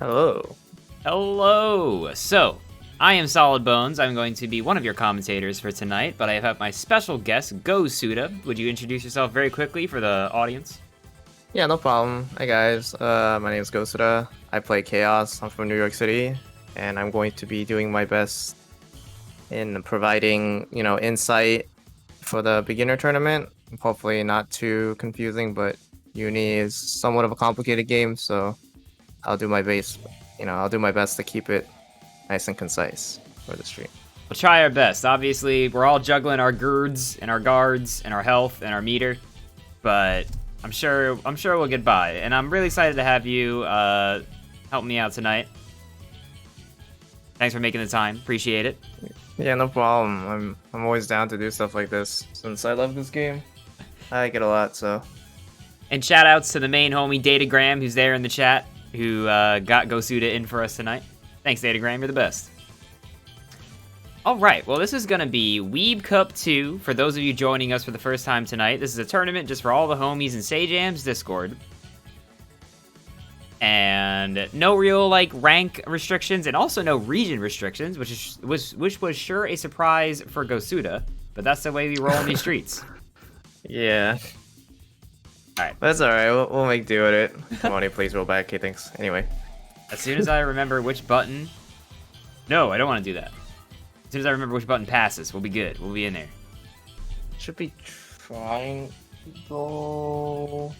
Hello. Hello! So, I am Solid Bones. I'm going to be one of your commentators for tonight, but I have my special guest, Gosuda. Would you introduce yourself very quickly for the audience? Yeah, no problem. Hi guys. My name is Gosuda. I play Chaos. I'm from New York City, and I'm going to be doing my best in providing, insight for the beginner tournament. Hopefully not too confusing, but Uni is somewhat of a complicated game, so I'll do my best. I'll do my best to keep it nice and concise for the stream. We'll try our best. Obviously, we're all juggling our girds and our guards and our health and our meter, but I'm sure we'll get by. And I'm really excited to have you help me out tonight. Thanks for making the time. Appreciate it. Yeah, no problem. I'm always down to do stuff like this since I love this game. I get a lot, so. And shout outs to the main homie Datagram, who's there in the chat, who got Gosuda in for us tonight. Thanks, Datagram. You're the best. All right, well, this is going to be Weebcup 2 for those of you joining us for the first time tonight. This is a tournament just for all the homies in Sajam's Discord. And no real, rank restrictions, and also no region restrictions, which was sure a surprise for Gosuda, but that's the way we roll in these streets. Yeah. Alright. That's alright, we'll make do with it. Come on, please roll back. Okay, thanks. Anyway. As soon as I remember which button... No, I don't want to do that. As soon as I remember which button passes, we'll be good. We'll be in there. Should be trying to go...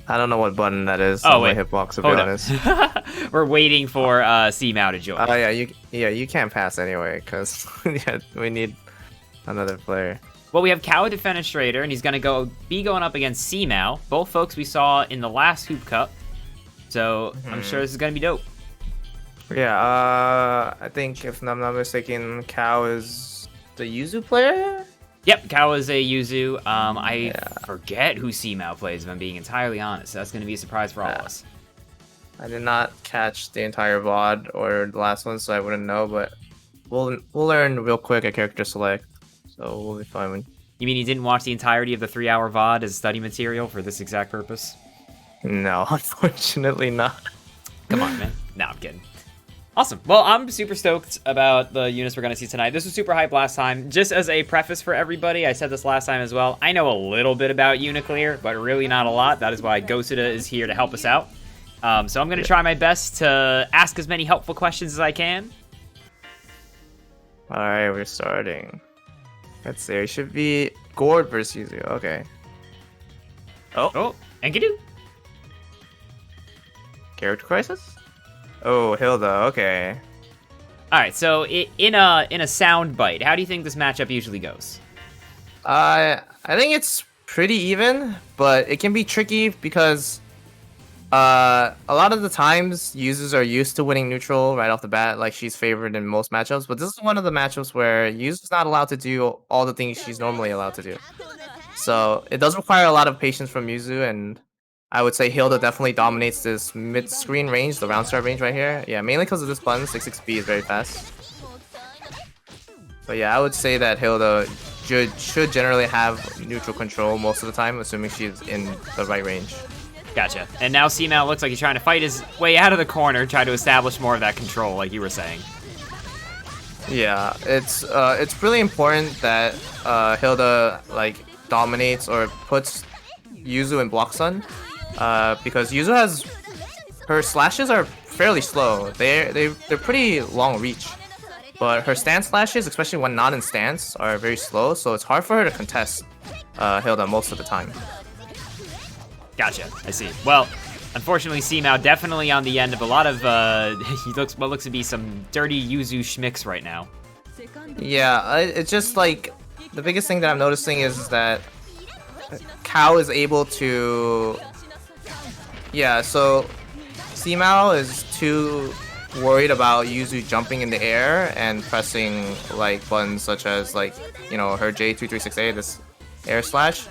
I don't know what button that is on my hitbox, to be honest. We're waiting for C-Mao to join. Oh, you can't pass anyway, because we need another player. Well, we have Cow Defenestrator, and he's going to be going up against C-Mao, both folks we saw in the last Hoop Cup. So I'm sure this is going to be dope. Yeah, I think if I'm not mistaken, Cow is the Yuzu player? Yep, Cow is a Yuzu. I forget who C-Mao plays, if I'm being entirely honest. That's going to be a surprise for all of us. I did not catch the entire VOD or the last one, so I wouldn't know, but we'll learn real quick at character select. So we'll be fine. You mean you didn't watch the entirety of the 3-hour VOD as study material for this exact purpose? No, unfortunately not. Come on, man. No, I'm kidding. Awesome. Well, I'm super stoked about the units we're going to see tonight. This was super hype last time. Just as a preface for everybody, I said this last time as well, I know a little bit about UNICLR, but really not a lot. That is why Gosuda is here to help us out. So I'm going to try my best to ask as many helpful questions as I can. Alright, we're starting. Let's see, it should be Gord versus Yuzu. Okay. Oh, Enkidu. Character crisis? Oh, Hilda. Okay. All right. So in a sound bite, how do you think this matchup usually goes? I think it's pretty even, but it can be tricky because a lot of the times users are used to winning neutral right off the bat. Like, she's favored in most matchups, but this is one of the matchups where Yuzu's not allowed to do all the things she's normally allowed to do. So it does require a lot of patience from Yuzu, and I would say Hilda definitely dominates this mid-screen range, the round start range right here. Yeah, mainly because of this button, 66B is very fast. But yeah, I would say that Hilda should generally have neutral control most of the time, assuming she's in the right range. Gotcha. And now C-Mao looks like he's trying to fight his way out of the corner, try to establish more of that control, like you were saying. Yeah, it's really important that Hilda dominates or puts Yuzu in block stun, because Yuzu has her slashes are fairly slow. They're pretty long reach, but her stance slashes, especially when not in stance, are very slow. So it's hard for her to contest Hilda most of the time. Gotcha. I see. Well, unfortunately, C-Mao definitely on the end of a lot of what looks to be some dirty Yuzu schmicks right now. Yeah, it's just like the biggest thing that I'm noticing is that Cow is able to... Yeah, so C-Mao is too worried about Yuzu jumping in the air and pressing buttons such as her J236A, this air slash.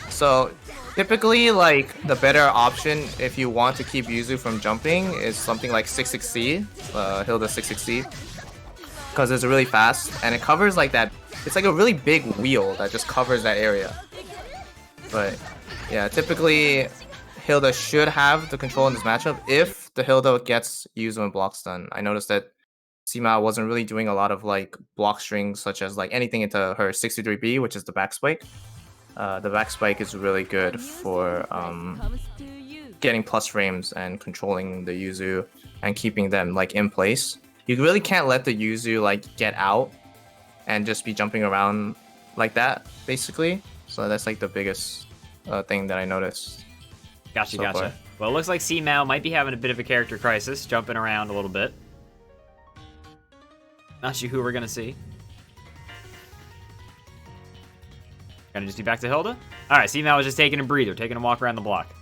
So typically the better option if you want to keep Yuzu from jumping is something like 66C, Hilda 66C, because it's really fast and it covers that. It's like a really big wheel that just covers that area. But yeah, typically Hilda should have the control in this matchup if the Hilda gets Yuzu and block stun, I noticed that Sima wasn't really doing a lot of like block strings, such as like anything into her 63B, which is the back spike. The back spike is really good for getting plus frames and controlling the Yuzu and keeping them like in place. You really can't let the Yuzu like get out and just be jumping around like that, basically. So that's like the biggest thing that I noticed. Gotcha, so gotcha. far. Well, it looks like C-Mao might be having a bit of a character crisis, jumping around a little bit. Not sure who we're gonna see. Gonna just be back to Hilda? Alright, C-Mao was just taking a breather, taking a walk around the block.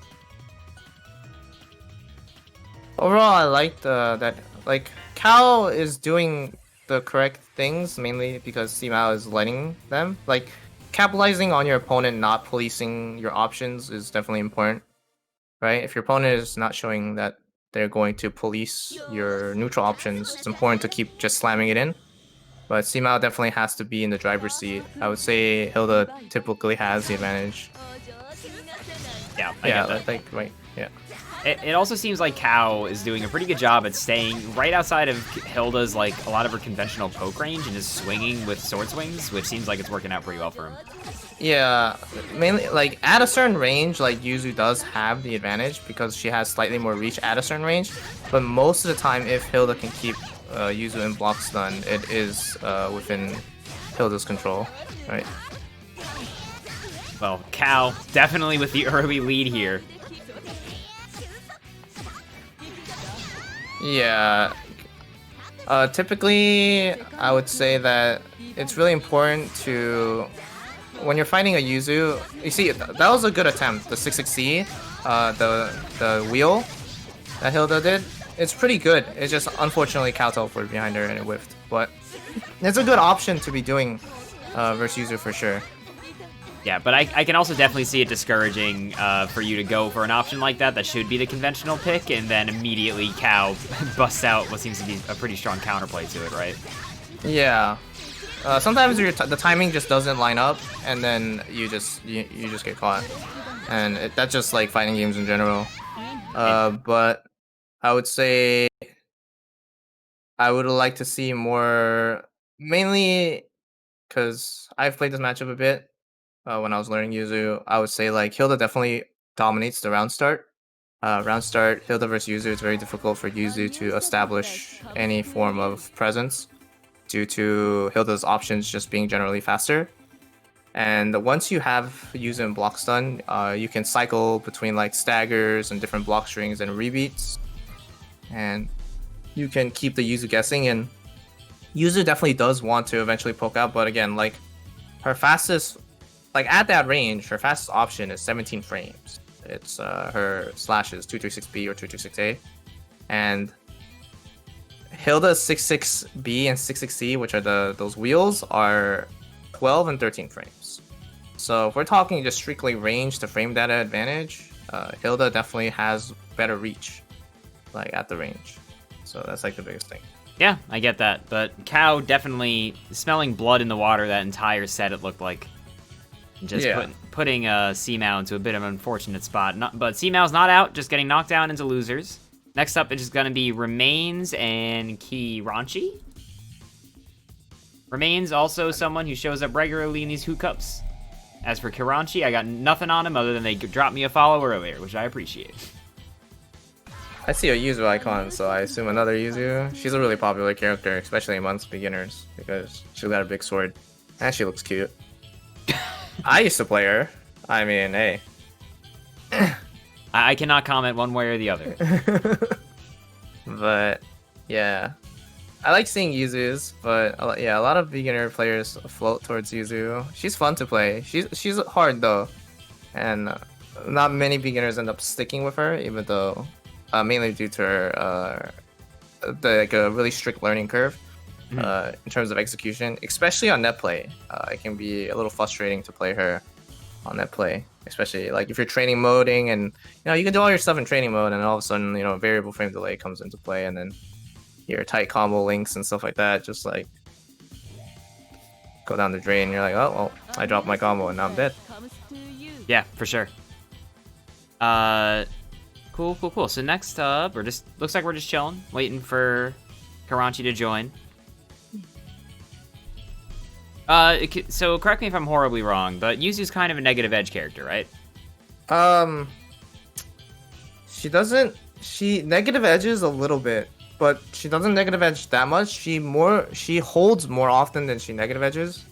Overall, I like that like Cal is doing the correct things, mainly because Sima is letting them. Like capitalizing on your opponent not policing your options is definitely important, right? If your opponent is not showing that they're going to police your neutral options, it's important to keep just slamming it in. But Sima definitely has to be in the driver's seat. I would say Hilda typically has the advantage. Yeah, I get that. like right, yeah. It also seems like Kao is doing a pretty good job at staying right outside of Hilda's, like, a lot of her conventional poke range and just swinging with sword swings, which seems like it's working out pretty well for him. Yeah, mainly, like, at a certain range, like, Yuzu does have the advantage because she has slightly more reach at a certain range, but most of the time, if Hilda can keep Yuzu in block stun, it is within Hilda's control, right? Well, Kao definitely with the early lead here. Yeah. Typically, I would say that it's really important to, when you're fighting a Yuzu, you see, that was a good attempt, the 6-6C, the wheel that Hilda did. It's pretty good. It's just, unfortunately, Cal teleported behind her and it whiffed. But it's a good option to be doing versus Yuzu for sure. Yeah, but I can also definitely see it discouraging for you to go for an option like that should be the conventional pick, and then immediately Kao busts out what seems to be a pretty strong counterplay to it, right? Yeah. Sometimes the timing just doesn't line up, and then you just get caught, and that's just like fighting games in general. But I would say I would like to see more, mainly because I've played this matchup a bit. When I was learning Yuzu, I would say like Hilda definitely dominates the round start. Round start, Hilda versus Yuzu, it's very difficult for Yuzu to establish any form of presence due to Hilda's options just being generally faster. And once you have Yuzu in block stun, you can cycle between like staggers and different block strings and rebeats. And you can keep the Yuzu guessing, and Yuzu definitely does want to eventually poke out, but again, like her fastest, like at that range, her fastest option is 17 frames. It's her slashes 236B or 236A, and Hilda's 66B and 66C, which are those wheels, are 12 and 13 frames. So if we're talking just strictly range to frame data advantage, Hilda definitely has better reach, like at the range. So that's like the biggest thing. Yeah, I get that, but Kao definitely smelling blood in the water that entire set, it looked like. Just putting C-Mao into a bit of an unfortunate spot. But C-Mao's not out, just getting knocked down into losers. Next up, it's just going to be Remains and Kiranchi. Remains also someone who shows up regularly in these hookups. As for Kiranchi, I got nothing on him other than they dropped me a follow earlier, which I appreciate. I see a Yuzu icon, so I assume another Yuzu. She's a really popular character, especially amongst beginners, because she's got a big sword. And she looks cute. I used to play her. I mean, hey. I cannot comment one way or the other. But, yeah. I like seeing Yuzus, but yeah, a lot of beginner players float towards Yuzu. She's fun to play. She's hard, though. And not many beginners end up sticking with her, even though... mainly due to her, like a really strict learning curve in terms of execution, especially on net play. It can be a little frustrating to play her on net play, especially like if you're training moding, and you can do all your stuff in training mode, and all of a sudden variable frame delay comes into play, and then your tight combo links and stuff like that just like go down the drain. You're like, oh well, I dropped my combo and now I'm dead. Yeah, for sure. Cool, cool, cool. So next up, looks like we're just chilling, waiting for Karachi to join. So correct me if I'm horribly wrong, but Yuzu's kind of a negative edge character, right? She doesn't. She negative edges a little bit, but she doesn't negative edge that much. She holds more often than she negative edges,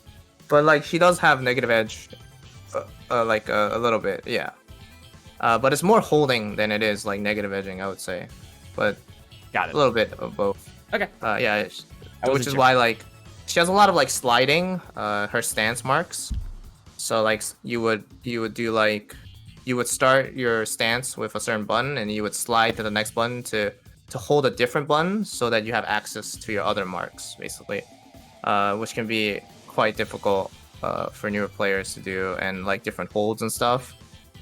but like she does have negative edge, like a little bit, yeah. But it's more holding than it is like negative edging, I would say. But Got it. a little bit of both. Okay. Yeah, which is sure. why like she has a lot of like sliding her stance marks. So like you would do like you would start your stance with a certain button and you would slide to the next button to hold a different button so that you have access to your other marks basically, which can be quite difficult for newer players to do, and like different holds and stuff.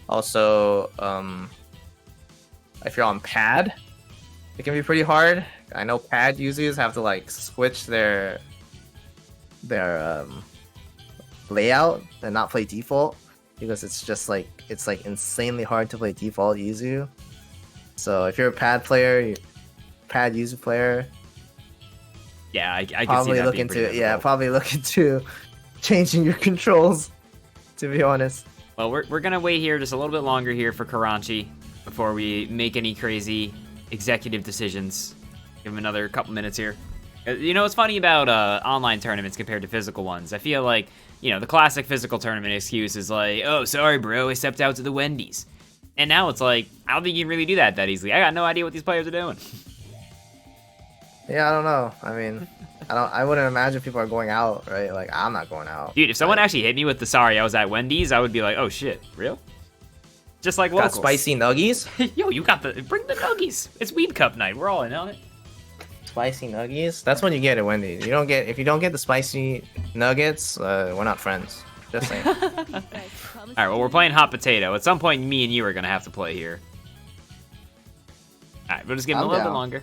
Also, if you're on pad, it can be pretty hard. I know pad users have to like switch their layout and not play default because it's just like insanely hard to play default Yuzu. So if you're a pad player, pad user player, Yeah, I can probably see that look being pretty into difficult. probably look into changing your controls. To be honest. Well, we're gonna wait here just a little bit longer here for Karachi before we make any crazy executive decisions. Give him another couple minutes here. You know what's funny about online tournaments compared to physical ones? I feel like, you know, the classic physical tournament excuse is like, oh, sorry, bro, I stepped out to the Wendy's. And now it's like, I don't think you can really do that easily. I got no idea what these players are doing. Yeah, I don't know. I mean, I wouldn't imagine people are going out, right? Like, I'm not going out. Dude, if someone actually hit me with the sorry I was at Wendy's, I would be like, oh shit, real? Just like Got locals. spicy nuggies. Yo, you got bring the nuggies. It's Weebcup night. We're all in on it. Spicy nuggies. That's what you get at Wendy's. If you don't get the spicy nuggets, we're not friends. Just saying. All right, well, we're playing hot potato. At some point, me and you are gonna have to play here. All right, we'll just give him a little bit longer.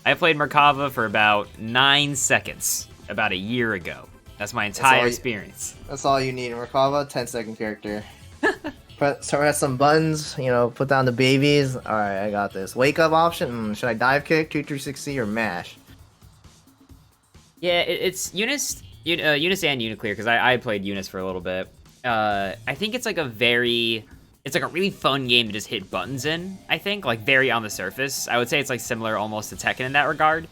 I played Merkava for about 9 seconds, about a year ago. That's my entire experience. That's all you need. Merkava, 10-second character. Press some buttons, put down the babies. Alright, I got this. Wake up option. Should I dive kick, 2360, or mash? Yeah, it's Eunice and UNICLR, because I played Eunice for a little bit. I think it's like a really fun game to just hit buttons in, I think, like very on the surface. I would say it's like similar almost to Tekken in that regard.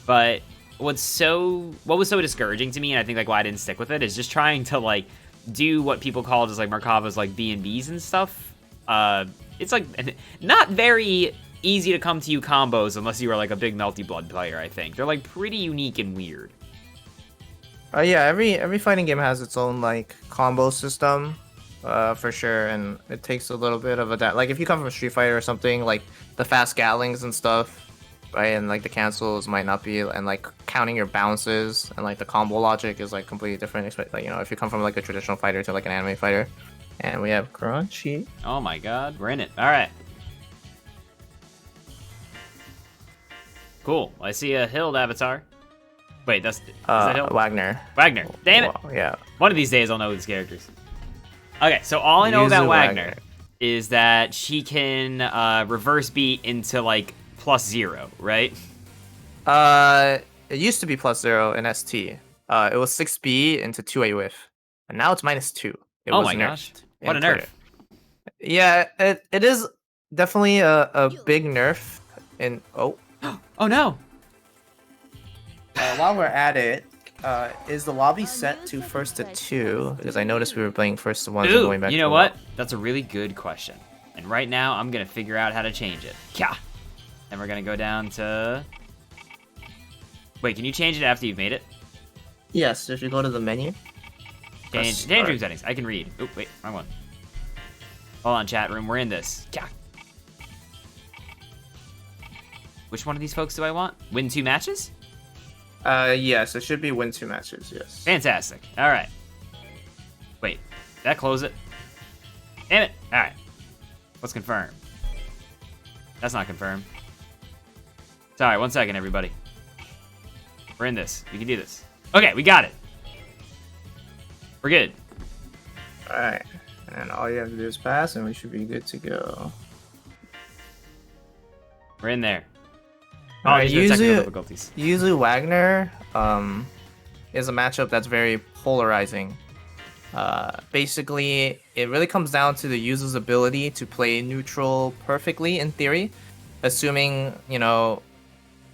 But what was so discouraging to me, and I think like why I didn't stick with it, is just trying to like do what people call just like Merkava's like B&Bs and stuff. It's like not very easy to come to you combos unless you are like a big Melty Blood player, I think. They're like pretty unique and weird. Yeah, every fighting game has its own like combo system. For sure, and it takes a little bit of a like if you come from Street Fighter or something, like the fast gatlings and stuff, right, and like the cancels might not be, and like counting your bounces and like the combo logic is like completely different. Like if you come from like a traditional fighter to like an anime fighter, and we have Crunchy. Oh my God, we're in it. All right, cool. I see a Hild avatar. Wait, is that Hild? Wagner. Wagner. Damn it. Well, yeah. One of these days I'll know these characters. Okay, so all I know about Wagner is that she can reverse beat into like +0, right? It used to be +0 in ST. It was 6B into 2A whiff, and now it's -2. Oh my gosh, what a nerf! Yeah, it is definitely a big nerf. Oh no! While we're at it. Is the lobby set to 1st to 2? Because I noticed we were playing 1st to 1 and going back to you know what? That's a really good question. And right now, I'm going to figure out how to change it. Yeah. And we're going to go down to... Wait, can you change it after you've made it? Yes, if you go to the menu. Change dream settings. I can read. Oh, wait, wrong one. Hold on, chat room. We're in this. Yeah. Which one of these folks do I want? Win 2 matches? Yes, it should be win 2 matches, yes. Fantastic. All right. Wait, did that close it? Damn it. All right. Let's confirm. That's not confirmed. Sorry, 1 second, everybody. We're in this. We can do this. Okay, we got it. We're good. Alright. And all you have to do is pass, and we should be good to go. We're in there. Oh, Alright, these are technical difficulties. Yuzu Wagner is a matchup that's very polarizing. Basically, it really comes down to the Yuzu's ability to play neutral perfectly in theory, assuming, you know,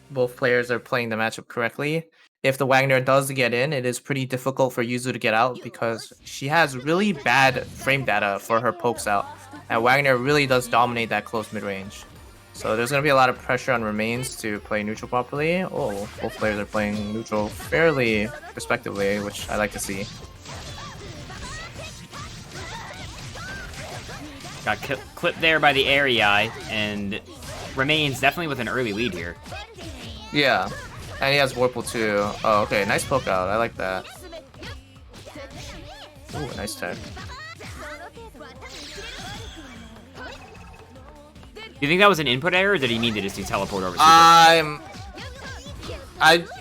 both players are playing the matchup correctly. If the Wagner does get in, it is pretty difficult for Yuzu to get out because she has really bad frame data for her pokes out. And Wagner really does dominate that close mid-range. So there's going to be a lot of pressure on Remains to play neutral properly. Oh, both players are playing neutral fairly respectively, which I like to see. Got clipped there by the Airy Eye, and Remains definitely with an early lead here. Yeah, and he has Vorpal too. Oh, okay, nice poke out. I like that. Ooh, nice tech. Do you think that was an input error, or did he mean to just do teleport over? I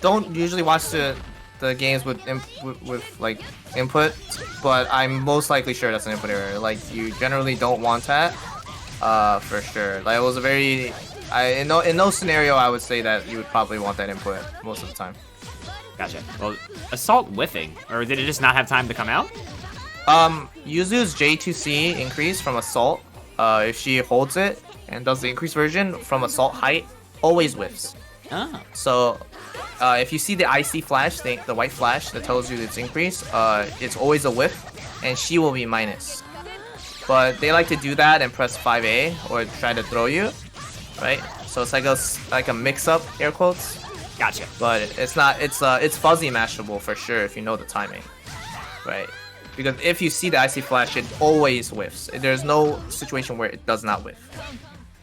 don't usually watch the games with like input, but I'm most likely sure that's an input error. Like, you generally don't want that, for sure. Like, it was a very in no scenario I would say that you would probably want that input most of the time. Gotcha. Well, Assault whiffing, or did it just not have time to come out? Yuzu's J2C increase from Assault, if she holds it and does the increased version from Assault height, always whiffs. Oh. So, if you see the IC flash, the white flash that tells you its increase, it's always a whiff, and she will be minus. But they like to do that and press 5A or try to throw you, right? So it's like a mix-up, air quotes. Gotcha. But it's not. It's fuzzy mashable for sure if you know the timing, right? Because if you see the IC flash, it always whiffs. There's no situation where it does not whiff.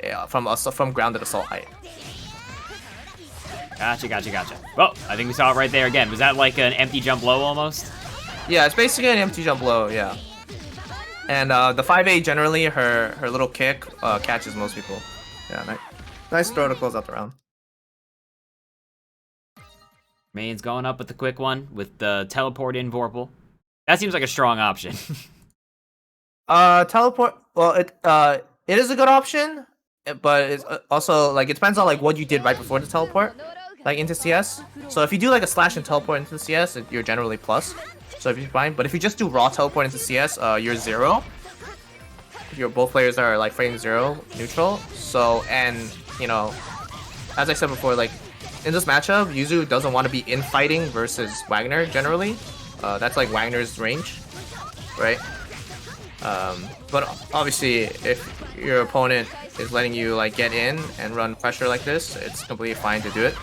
Yeah, from grounded assault height. Gotcha. Well, I think we saw it right there again. Was that like an empty jump low almost? Yeah, it's basically an empty jump low, yeah. And the 5A generally, her little kick catches most people. Yeah, nice throw to close out the round. Main's going up with the quick one with the teleport in Vorpal. That seems like a strong option. Teleport. Well, it is a good option, but it's also like it depends on like what you did right before the teleport, like into CS. So if you do like a slash and teleport into CS, you're generally plus. So if you're fine. But if you just do raw teleport into CS, you're 0. Both players are like frame 0 neutral. So, and you know, as I said before, like in this matchup, Yuzu doesn't want to be infighting versus Wagner generally. That's like Wagner's range, right? But obviously, if your opponent is letting you like get in and run pressure like this, it's completely fine to do it.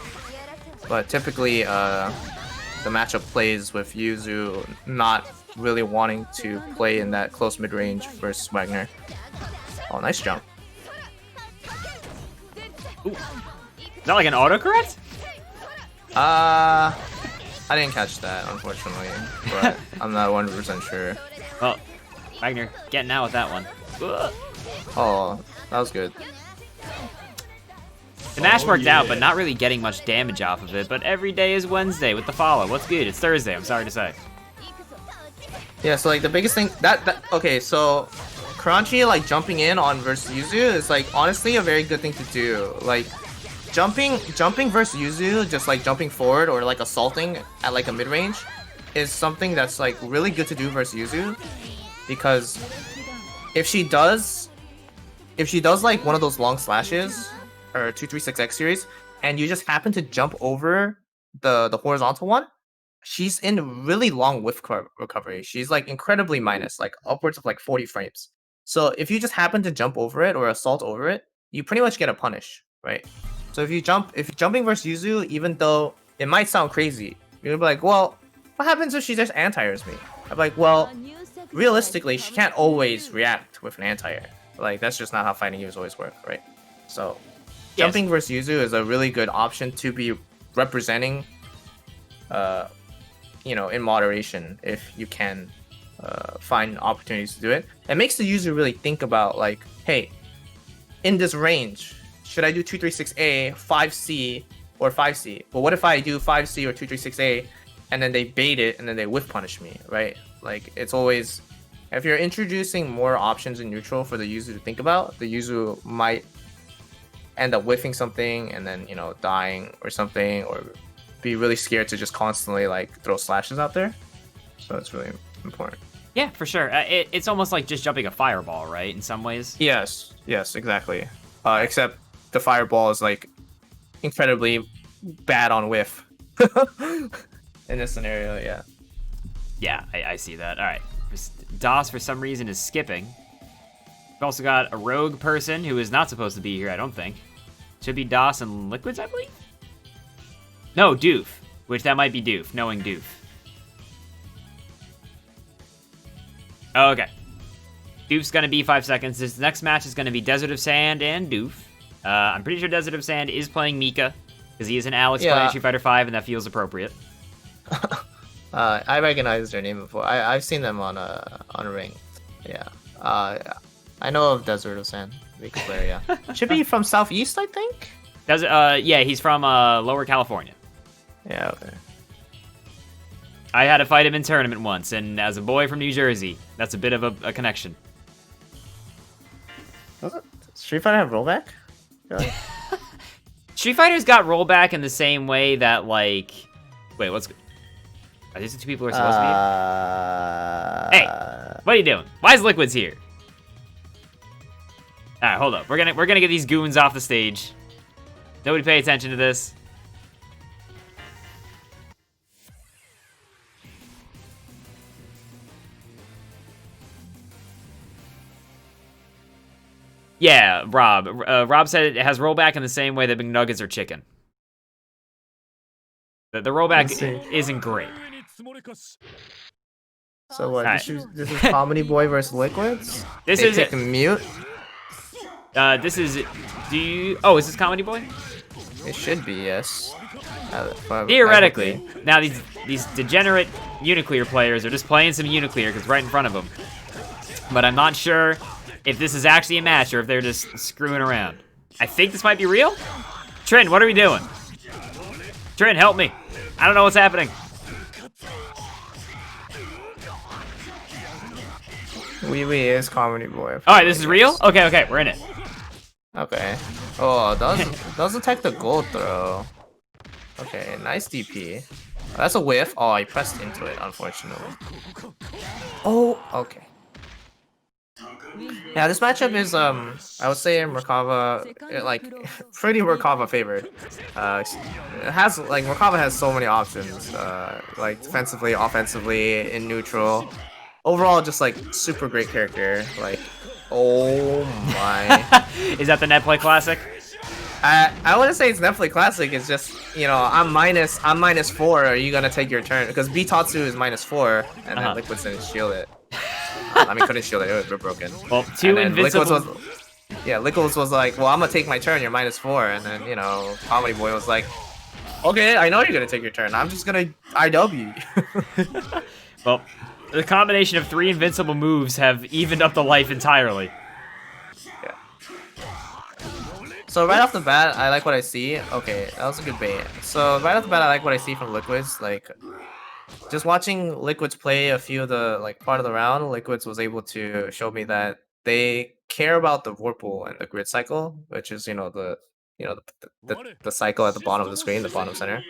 But typically, the matchup plays with Yuzu not really wanting to play in that close mid-range versus Wagner. Oh, nice jump. Ooh. Is that like an autocorrect? I didn't catch that, unfortunately, but I'm not 100% sure. Well, Wagner getting out with that one. Ugh. Oh, that was good. The mash worked out, but not really getting much damage off of it. But every day is Wednesday with the follow. What's good? It's Thursday, I'm sorry to say. Yeah, so like the biggest thing okay, so Kranchi like jumping in on versus Yuzu is like honestly a very good thing to do. Like jumping versus Yuzu, just like jumping forward or like assaulting at like a mid range, is something that's like really good to do versus Yuzu, because if she does like one of those long slashes or 236X series, and you just happen to jump over the horizontal one, she's in really long whiff recovery. She's like incredibly minus, like upwards of like 40 frames. So if you just happen to jump over it or assault over it, you pretty much get a punish, right? So if you're jumping versus Yuzu, even though it might sound crazy, you're gonna be like, well, what happens if she just anti-airs me? I'm like, well, realistically, she can't always react with an anti-air. Like, that's just not how fighting games always work, right? So jumping versus Yuzu is a really good option to be representing, you know, in moderation if you can find opportunities to do it. It makes the user really think about like, hey, in this range, should I do 236A, 5C, or 5C? But what if I do 5C or 236A and then they bait it and then they whiff punish me, right? Like, it's always, if you're introducing more options in neutral for the user to think about, the user might end up whiffing something and then, you know, dying or something, or be really scared to just constantly like throw slashes out there. So it's really important. Yeah, for sure. It's almost like just jumping a fireball, right? In some ways. Yes, exactly. Except the fireball is like incredibly bad on whiff. In this scenario, yeah. Yeah, I see that. All right. DOS, for some reason, is skipping. We've also got a rogue person who is not supposed to be here, I don't think. Should be DOS and Liquids, I believe? No, Doof. Which that might be Doof, knowing Doof. Oh, okay. Doof's gonna be 5 seconds. This next match is gonna be Desert of Sand and Doof. I'm pretty sure Desert of Sand is playing Mika, because he is an Alex playing Street Fighter V, and that feels appropriate. I recognize their name before. I've seen them on a ring. Yeah. I know of Desert of Sand. To be clear, yeah. Should be from Southeast, I think. Yeah, he's from Lower California. Yeah. Okay. I had to fight him in tournament once, and as a boy from New Jersey, that's a bit of a connection. Does it? Street Fighter have rollback? Really? Street Fighter's got rollback in the same way that, like... Wait, what's... Are these the two people who are supposed to be here? Hey, what are you doing? Why is Liquids here? Alright, hold up. We're gonna get these goons off the stage. Nobody pay attention to this. Yeah, Rob. Rob said it has rollback in the same way that McNuggets are chicken. The rollback isn't great. So what? Right. This is Comedy Boy versus Liquids? This they is pick mute? This is... Oh, is this Comedy Boy? It should be, yes. Theoretically. Now, these degenerate UNICLR players are just playing some UNICLR because it's right in front of them. But I'm not sure if this is actually a match or if they're just screwing around. I think this might be real. Trin, what are we doing? Trin, help me. I don't know what's happening. Wee Wee is Comedy Boy. Alright, this is real? Okay, we're in it. Okay. Oh, does detect the gold throw. Okay, nice DP. That's a whiff. Oh, he pressed into it, unfortunately. Oh, okay. Yeah, this matchup is I would say Merkava, like pretty Merkava favored. It has like Merkava has so many options, like defensively, offensively, in neutral. Overall, just like super great character. Like, oh my. Is that the Netplay Classic? I wouldn't say it's Netplay Classic. It's just, you know, I'm minus 4. Are you gonna take your turn? Because B Tatsu is -4, and then Liquids didn't shield it. I mean, couldn't shield it. It was broken. Well, two invincible. Liquids was like, well, I'm gonna take my turn. You're -4, and then, you know, Comedy Boy was like, okay, I know you're gonna take your turn. I'm just gonna IW. Well, the combination of 3 invincible moves have evened up the life entirely. Yeah. So right off the bat, I like what I see. Okay, that was a good bait. So right off the bat, I like what I see from Liquids. Like, just watching Liquids play a few of the part of the round, Liquids was able to show me that they care about the Vorpal and the grid cycle, which is the cycle at the bottom of the screen, the bottom center.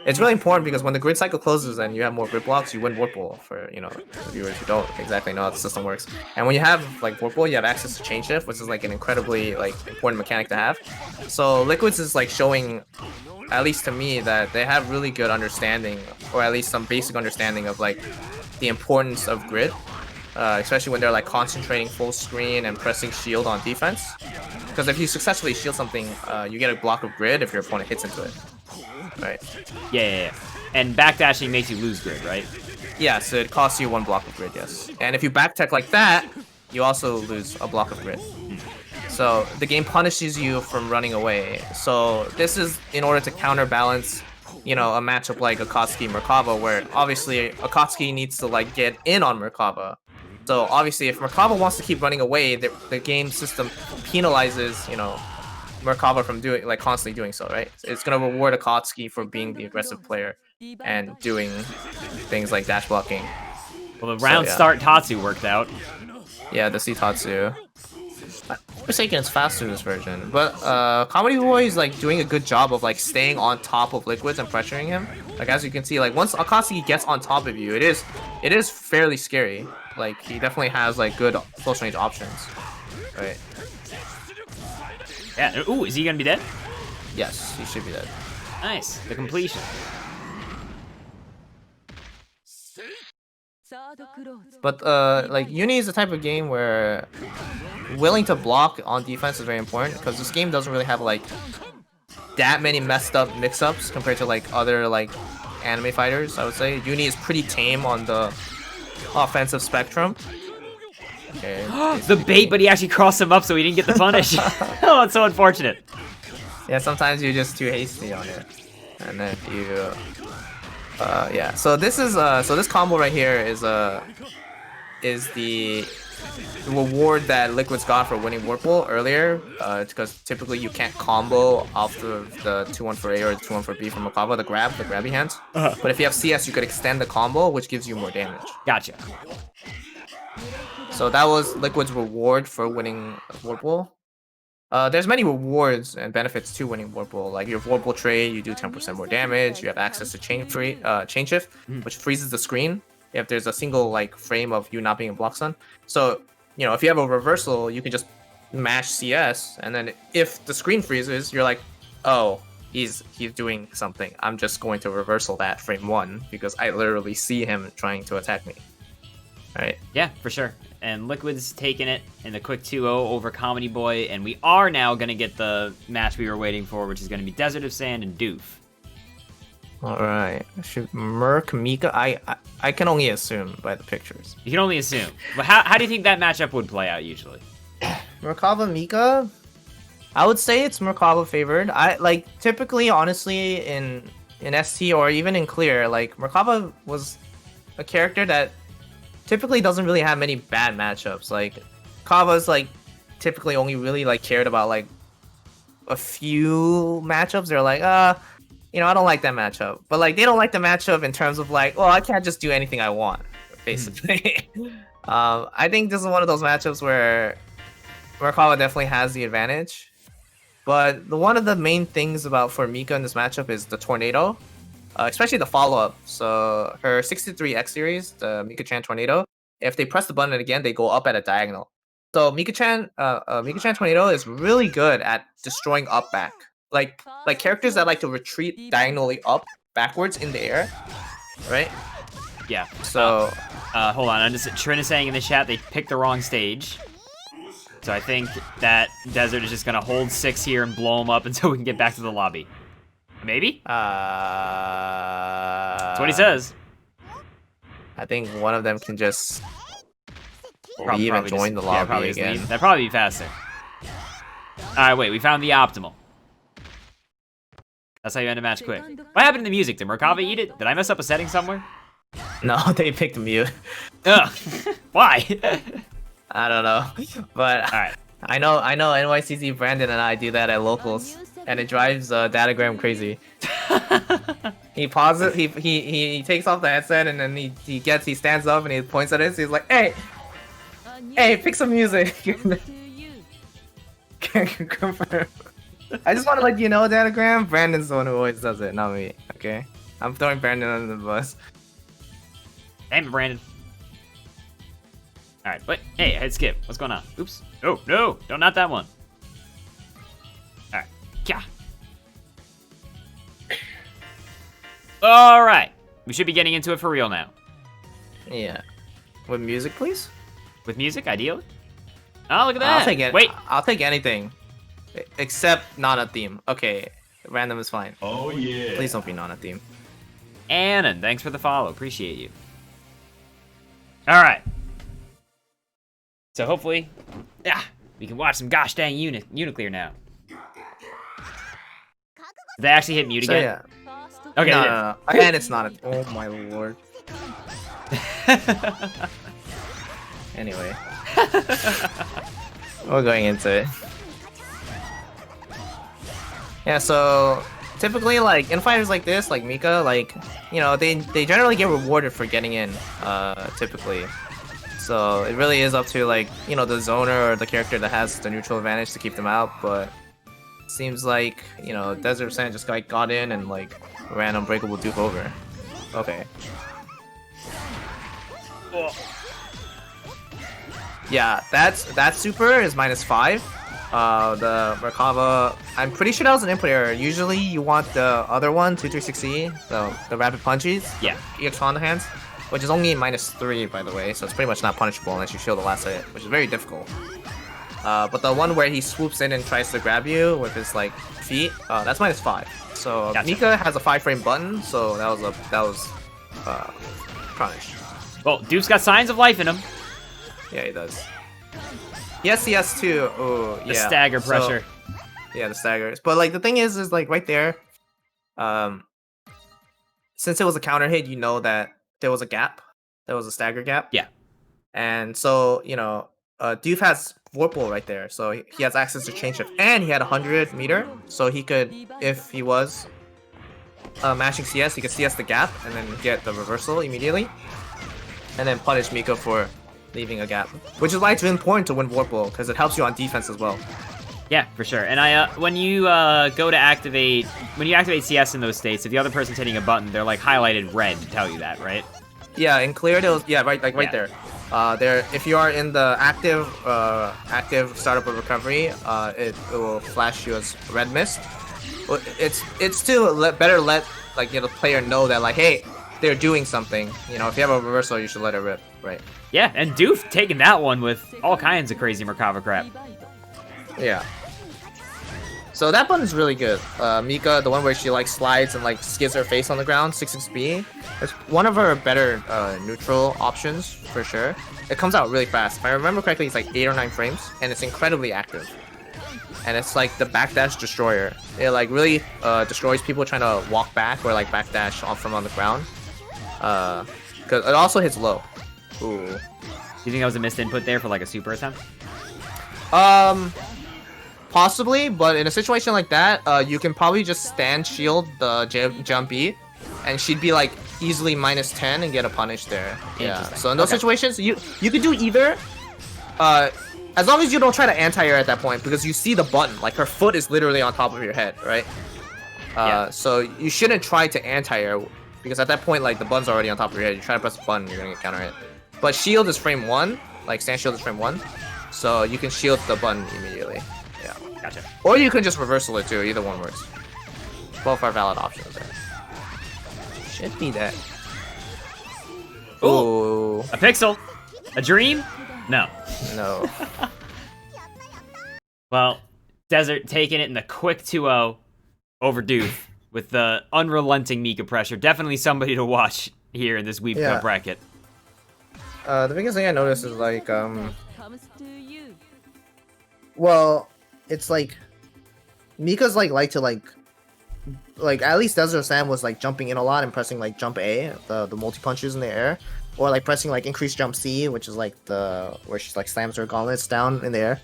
It's really important because when the grid cycle closes and you have more grid blocks, you win Vorpal. For the viewers who don't exactly know how the system works. And when you have like Vorpal, you have access to chain shift, which is like an incredibly important mechanic to have. So Liquids is like showing, at least to me, that they have really good understanding, or at least some basic understanding of like the importance of grid, especially when they're like concentrating full screen and pressing shield on defense. Because if you successfully shield something, you get a block of grid if your opponent hits into it. Right. Yeah. And backdashing makes you lose grid, right? Yeah, so it costs you 1 block of grid, yes. And if you backtech like that, you also lose a block of grid. So the game punishes you from running away. So this is in order to counterbalance, a matchup like Akatsuki Merkava, where obviously Akatsuki needs to like get in on Merkava. So obviously if Merkava wants to keep running away, the game system penalizes, Merkava from constantly doing so, right? It's gonna reward Akatsuki for being the aggressive player and doing things like dash blocking. Well, the round start Tatsu worked out. Yeah, the C Tatsu. Forsaken is faster in this version, but Comedy Boy is like doing a good job of like staying on top of Liquids and pressuring him. Like as you can see, like once Akatsuki gets on top of you, it is fairly scary. Like he definitely has like good close range options, right? Yeah. Ooh, is he gonna be dead? Yes, he should be dead. Nice. The completion. But like Uni is the type of game where willing to block on defense is very important because this game doesn't really have like that many messed up mix-ups compared to like other like anime fighters. I would say Uni is pretty tame on the offensive spectrum. Okay. The bait, but he actually crossed him up so he didn't get the punish. Oh, it's so unfortunate. Yeah, sometimes you're just too hasty on it, and then you. Yeah. So this is so this combo right here is the reward that Liquid's got for winning Whirlpool earlier, because typically you can't combo off the 2-1 for A or the 2-1 for B from Merkava, the grabby hands. But if you have CS, you could extend the combo, which gives you more damage. Gotcha. So that was Liquid's reward for winning Whirlpool. There's many rewards and benefits to winning Whirlpool. Like your Whirlpool trade, you do 10% more damage. You have access to chain shift, which freezes the screen if there's a single like frame of you not being in block stun. So you know if you have a reversal, you can just mash CS, and then if the screen freezes, you're like, oh, he's doing something. I'm just going to reversal that frame 1 because I literally see him trying to attack me. Right? Yeah, for sure. And Liquid's taking it in the quick 2-0 over Comedy Boy, and we are now going to get the match we were waiting for, which is going to be Desert of Sand and Doof. Alright. Should Merc, Mika? I can only assume by the pictures. You can only assume. But how do you think that matchup would play out usually? Merkava, Mika? I would say it's Merkava favored. I like typically, honestly, in ST or even in Clear, like Merkava was a character that typically doesn't really have many bad matchups. Like Kava's like typically only really like cared about like a few matchups. They're like, you know, I don't like that matchup. But like they don't like the matchup in terms of like, well, I can't just do anything I want, basically. I think this is one of those matchups where Merkava definitely has the advantage. But one of the main things for Mika in this matchup is the tornado. Especially the follow-up. So her 63 X series, the Mika-chan Tornado, if they press the button again, they go up at a diagonal. So Mika-chan Tornado is really good at destroying up back. Like characters that like to retreat diagonally up backwards in the air, right? Yeah. So hold on, Trin is saying in the chat they picked the wrong stage. So I think that Desert is just gonna hold 6 here and blow him up until we can get back to the lobby. Maybe? That's what he says. I think one of them can just leave and join the lobby again. That'd probably be faster. Alright, wait, we found the optimal. That's how you end a match quick. What happened to the music? Did Merkava eat it? Did I mess up a setting somewhere? No, they picked mute. Ugh. Why? I don't know. But alright. I know NYCZ Brandon and I do that at locals. And it drives Datagram crazy. He pauses, he takes off the headset, and then he stands up and he points at it. So he's like, hey, pick some music. Can't confirm. I just want to let you know, Datagram, Brandon's the one who always does it, not me. Okay, I'm throwing Brandon under the bus. Damn it, Brandon. All right, but hey, head skip. What's going on? Oops. Oh no, not that one. All right. Yeah. All right. We should be getting into it for real now. Yeah. With music, please? With music, ideally? Oh, look at that. I'll take it. Wait. I'll take anything. Except not a theme. Okay. Random is fine. Oh, yeah. Please don't be not a theme. Annan, thanks for the follow. Appreciate you. All right. So hopefully, we can watch some gosh dang UNICLR now. Did they actually hit mute again? Yeah. Okay. No. And it's not a... Oh my lord. Anyway. We're going into it. Yeah, so... Typically, like, in fighters like this, like Mika, like, you know, they generally get rewarded for getting in, typically. So it really is up to like, you know, the zoner or the character that has the neutral advantage to keep them out, but seems like, you know, Desert Sand just like got in and like ran Unbreakable Duke over. Okay. Yeah, that super is -5. The Merkava, I'm pretty sure that was an input error. Usually you want the other one, 2360, the rapid punches. Yeah. EX on the hands, which is only -3 by the way, so it's pretty much not punishable unless you shield the last hit, which is very difficult. But the one where he swoops in and tries to grab you with his like feet, that's -5. So Gotcha. Mika has a 5-frame button, so that was punished. Well, Duke's got signs of life in him. Yeah, he does. Yes, yes too. Oh, yeah. The stagger pressure. So, yeah, the staggers. But like the thing is like right there, since it was a counter hit, you know that there was a gap. There was a stagger gap. Yeah. And so, you know, Doof has Vorpal right there, so he has access to chain shift, and he had 100 meter, so he could, if he was mashing CS, he could CS the gap and then get the reversal immediately, and then punish Mika for leaving a gap, which is why it's really important to win Vorpal, because it helps you on defense as well. Yeah, for sure. And when you activate CS in those states, if the other person's hitting a button, they're like highlighted red to tell you that, right? Yeah, in clear, those, yeah, right, like right there. There, if you are in the active startup of recovery, it will flash you as red mist. It's to better let like, you know, the player know that like, hey, they're doing something. You know, if you have a reversal, you should let it rip, right? Yeah, and Doof taking that one with all kinds of crazy Merkava crap. Yeah. So that button is really good. Mika, the one where she like slides and like skids her face on the ground, 6-6B. It's one of her better neutral options for sure. It comes out really fast. If I remember correctly, it's like 8 or 9 frames, and it's incredibly active. And it's like the backdash destroyer. It like really destroys people trying to walk back or like backdash off from on the ground. Because it also hits low. Ooh. Do you think that was a missed input there for like a super attempt? Possibly, but in a situation like that, you can probably just stand shield the jump E, and she'd be like easily -10 and get a punish there. Yeah. So in those situations, you could do either. As long as you don't try to anti-air at that point, because you see the button, like her foot is literally on top of your head, right? So you shouldn't try to anti-air, because at that point, like the button's already on top of your head. You try to press the button, you're gonna get counter hit. But shield is frame 1, like stand shield is frame 1, so you can shield the button immediately. Yeah. Gotcha. Or you can just reversal it too. Either one works. Both are valid options there. Should be that. Ooh. A pixel? A dream? No. No. Well, Desert taking it in the quick 2-0 over Doof with the unrelenting Mika pressure. Definitely somebody to watch here in this Weebcup bracket. The biggest thing I noticed is like, well, it's like Mika's like to like at least Desert Sam was like jumping in a lot and pressing like jump A, the multi punches in the air, or like pressing like increase jump C, which is like the where she like slams her gauntlets down in the air.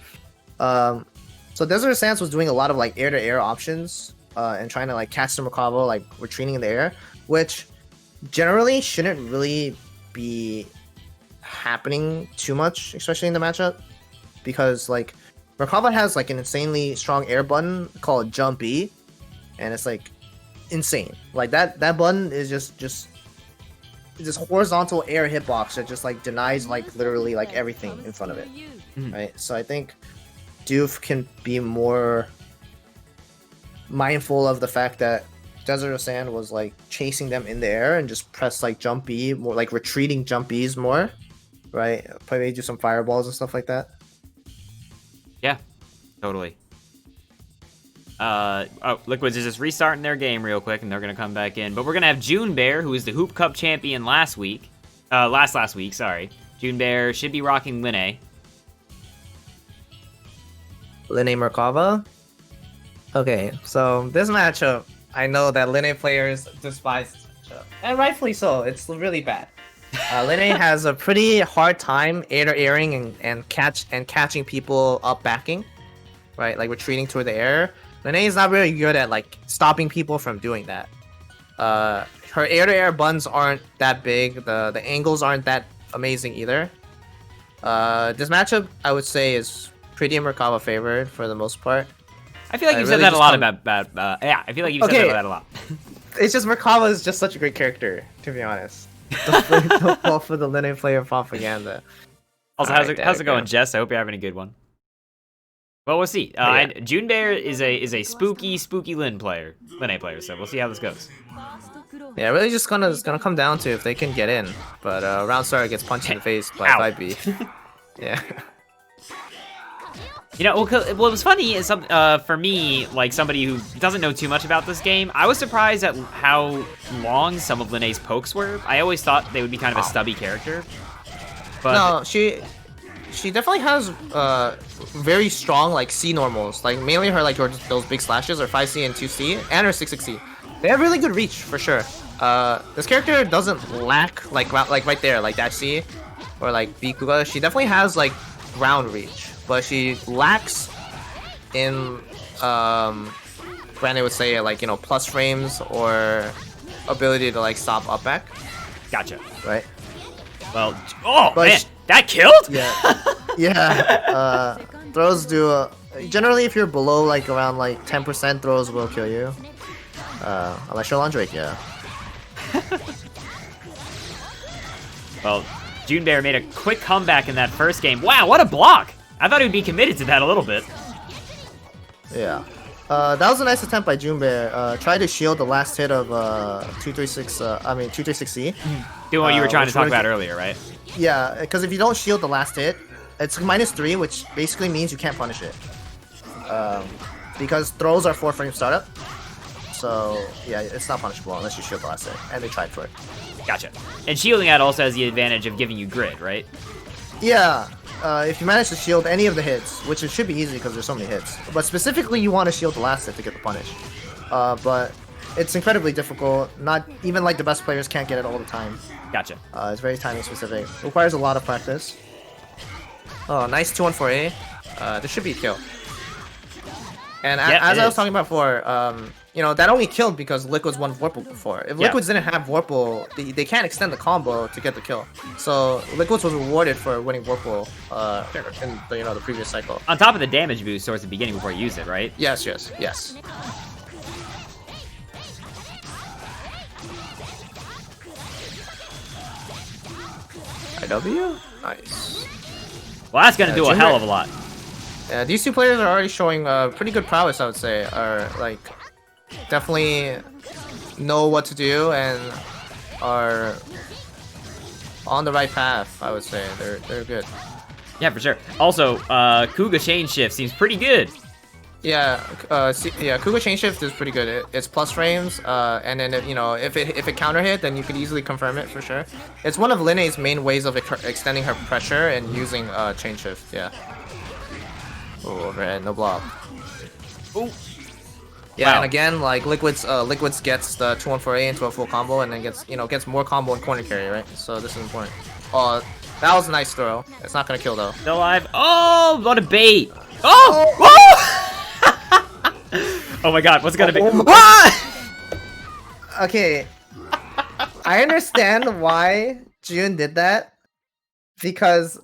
So Desert Sans was doing a lot of like air to air options and trying to like catch the Merkava like retreating in the air, which generally shouldn't really be happening too much, especially in the matchup, because like Merkava has like an insanely strong air button called Jump E, and it's like insane. Like that button is just this horizontal air hitbox that just like denies like literally like everything in front of it. Right? So I think Doof can be more mindful of the fact that Desert of Sand was like chasing them in the air and just press like Jump B, more like retreating Jump Bs more, right? Probably do some fireballs and stuff like that. Yeah, totally. Oh, Liquids is just restarting their game real quick, and they're gonna come back in. But we're gonna have Junbear, who is the Hoop Cup champion last week. Last week, sorry. Junbear should be rocking Linne. Linne Merkava. Okay, so this matchup, I know that Linne players despise this matchup, and rightfully so. It's really bad. Linne has a pretty hard time air-to-airing and catching people up backing, right? Like retreating toward the air. Linne is not really good at like stopping people from doing that. Her air-to-air buttons aren't that big. The angles aren't that amazing either. This matchup, I would say, is pretty Merkava favored for the most part. I feel like you've said really that a just lot come- about yeah, I feel like you've said that a lot. It's just Merkava is just such a great character, to be honest. Don't fall for the Linne player propaganda. Also, Alright, how's it going, go. Jess? I hope you're having a good one. Well, we'll see. Yeah. Junbear is a spooky Linne player, so we'll see how this goes. Yeah, really just it's gonna come down to if they can get in. But round starter gets punched in the face by Ow. 5B. Yeah. You know, what was funny is for me, like somebody who doesn't know too much about this game, I was surprised at how long some of Linne's pokes were. I always thought they would be kind of a stubby character. But No, she definitely has very strong like C normals. Like mainly her those big slashes are 5C and 2C and her 6C. They have really good reach for sure. This character doesn't lack like right there like dash C or like Bikuga. She definitely has like ground reach, but she lacks in Brandon would say like plus frames or ability to like stop up back, gotcha. right? Well, oh But man, that killed? Yeah, yeah. Throws do generally if you're below like around like 10%, throws will kill you. Unless you're Drake, yeah. Well, Junbear made a quick comeback in that first game. Wow, what a block! I thought he would be committed to that a little bit. Yeah. That was a nice attempt by Junbear. Tried to shield the last hit of 236C. Doing what you were trying to which talk was- about earlier, right? Yeah, because if you don't shield the last hit, it's -3, which basically means you can't punish it. Because throws are 4-frame startup. So, yeah, it's not punishable unless you shield the last hit. And they tried for it. Gotcha. And shielding out also has the advantage of giving you grid, right? Yeah, if you manage to shield any of the hits, which it should be easy because there's so many hits, but specifically you want to shield the last hit to get the punish. But it's incredibly difficult. Not even like the best players can't get it all the time. Gotcha. It's very timing specific. Requires a lot of practice. Oh, nice 2-1-4A. This should be a kill. And Yeah, as it I was is. talking about before, that only killed because Liquids won Vorpal before. If Yeah. Liquids didn't have Vorpal, they can't extend the combo to get the kill. So Liquids was rewarded for winning Vorpal in the previous cycle. On top of the damage boost towards the beginning before you use it, right? Yes. IW? Nice. Well, that's gonna do a Junbear- hell of a lot. Yeah, these two players are already showing pretty good prowess, I would say. Are like definitely know what to do and are on the right path. I would say they're good. Yeah, for sure. Also, Kuga chain shift seems pretty good. Yeah, Kuga chain shift is pretty good. It's plus frames, and then if it counter hit, then you could easily confirm it for sure. It's one of Linne's main ways of extending her pressure and using chain shift. Yeah. Oh, overhead, no block. Ooh. Yeah, Wow. and again, like Liquids gets the 2-1-4A into a full combo, and then gets more combo and corner carry, right? So this is important. Oh, that was a nice throw. It's not gonna kill though. Still alive. Oh, what a bait. Oh! Whoa! Oh my god, what's it gonna be? Okay, I understand why June did that because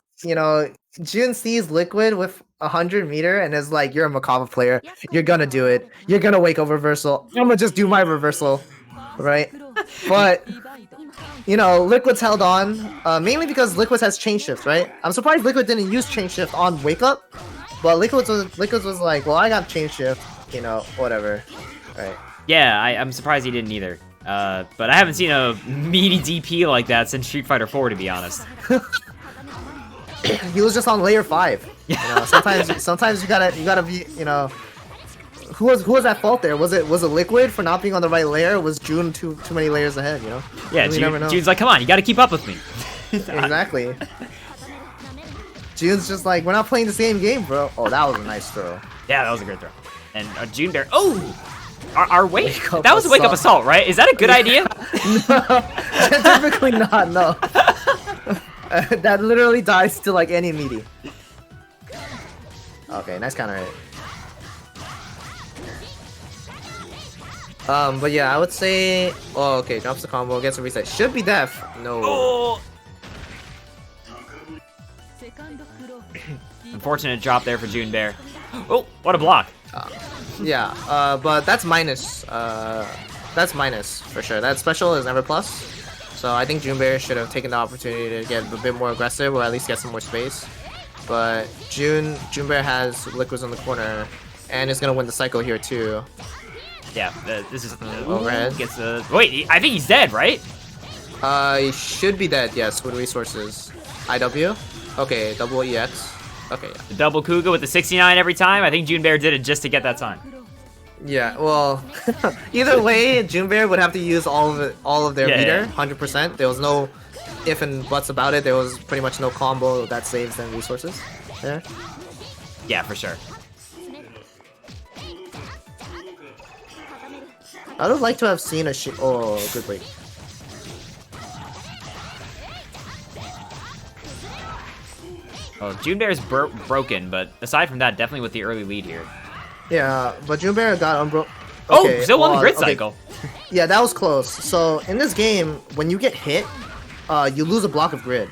June sees Liquid with 100-meter and is like, "You're a Makava player. You're gonna do it. You're gonna wake up reversal. I'm gonna just do my reversal, right?" But Liquid's held on mainly because Liquid has chain shift, right? I'm surprised Liquid didn't use chain shift on wake up, but Liquid was like, "Well, I got chain shift, whatever." Right. Yeah, I'm surprised he didn't either. But I haven't seen a meaty DP like that since Street Fighter 4, to be honest. He was just on layer 5. Sometimes you gotta be, who was at fault there? Was it Liquid for not being on the right layer? Or was June too many layers ahead? Yeah, You never know. June's like, come on, you gotta keep up with me. Exactly. June's just like, we're not playing the same game, bro. Oh, that was a nice throw. Yeah, that was a great throw. And Junbear, oh! Our wake Wake up that was a wake up assault, right? Is that a good idea? Typically not, no. That literally dies to like any meaty. Okay, nice counter hit. But yeah, I would say. Oh, okay, drops the combo, gets a reset. Should be def. No. Oh! Unfortunate drop there for Junbear. Oh, what a block. Yeah, but that's minus. That's minus for sure. That special is never plus. So I think Junbear should have taken the opportunity to get a bit more aggressive or at least get some more space. But Junbear has liquids on the corner and is gonna win the cycle here too. Yeah, this is overhead. Gets the wait. I think he's dead, right? He should be dead. Yes, with resources. IW. Okay, double EX. Okay, yeah. The double Kuga with the 69 every time. I think Junbear did it just to get that time. Yeah, well, either way, Junbear would have to use all of their meter, yeah. 100%. There was no if and buts about it. There was pretty much no combo that saves them resources there. Yeah, for sure. I would like to have seen a oh, good break. Oh, Junbear's broken, but aside from that, definitely with the early lead here. Yeah, but Junbear got unbroken. Okay, still won the grid cycle. Yeah, that was close. So in this game, when you get hit, you lose a block of grid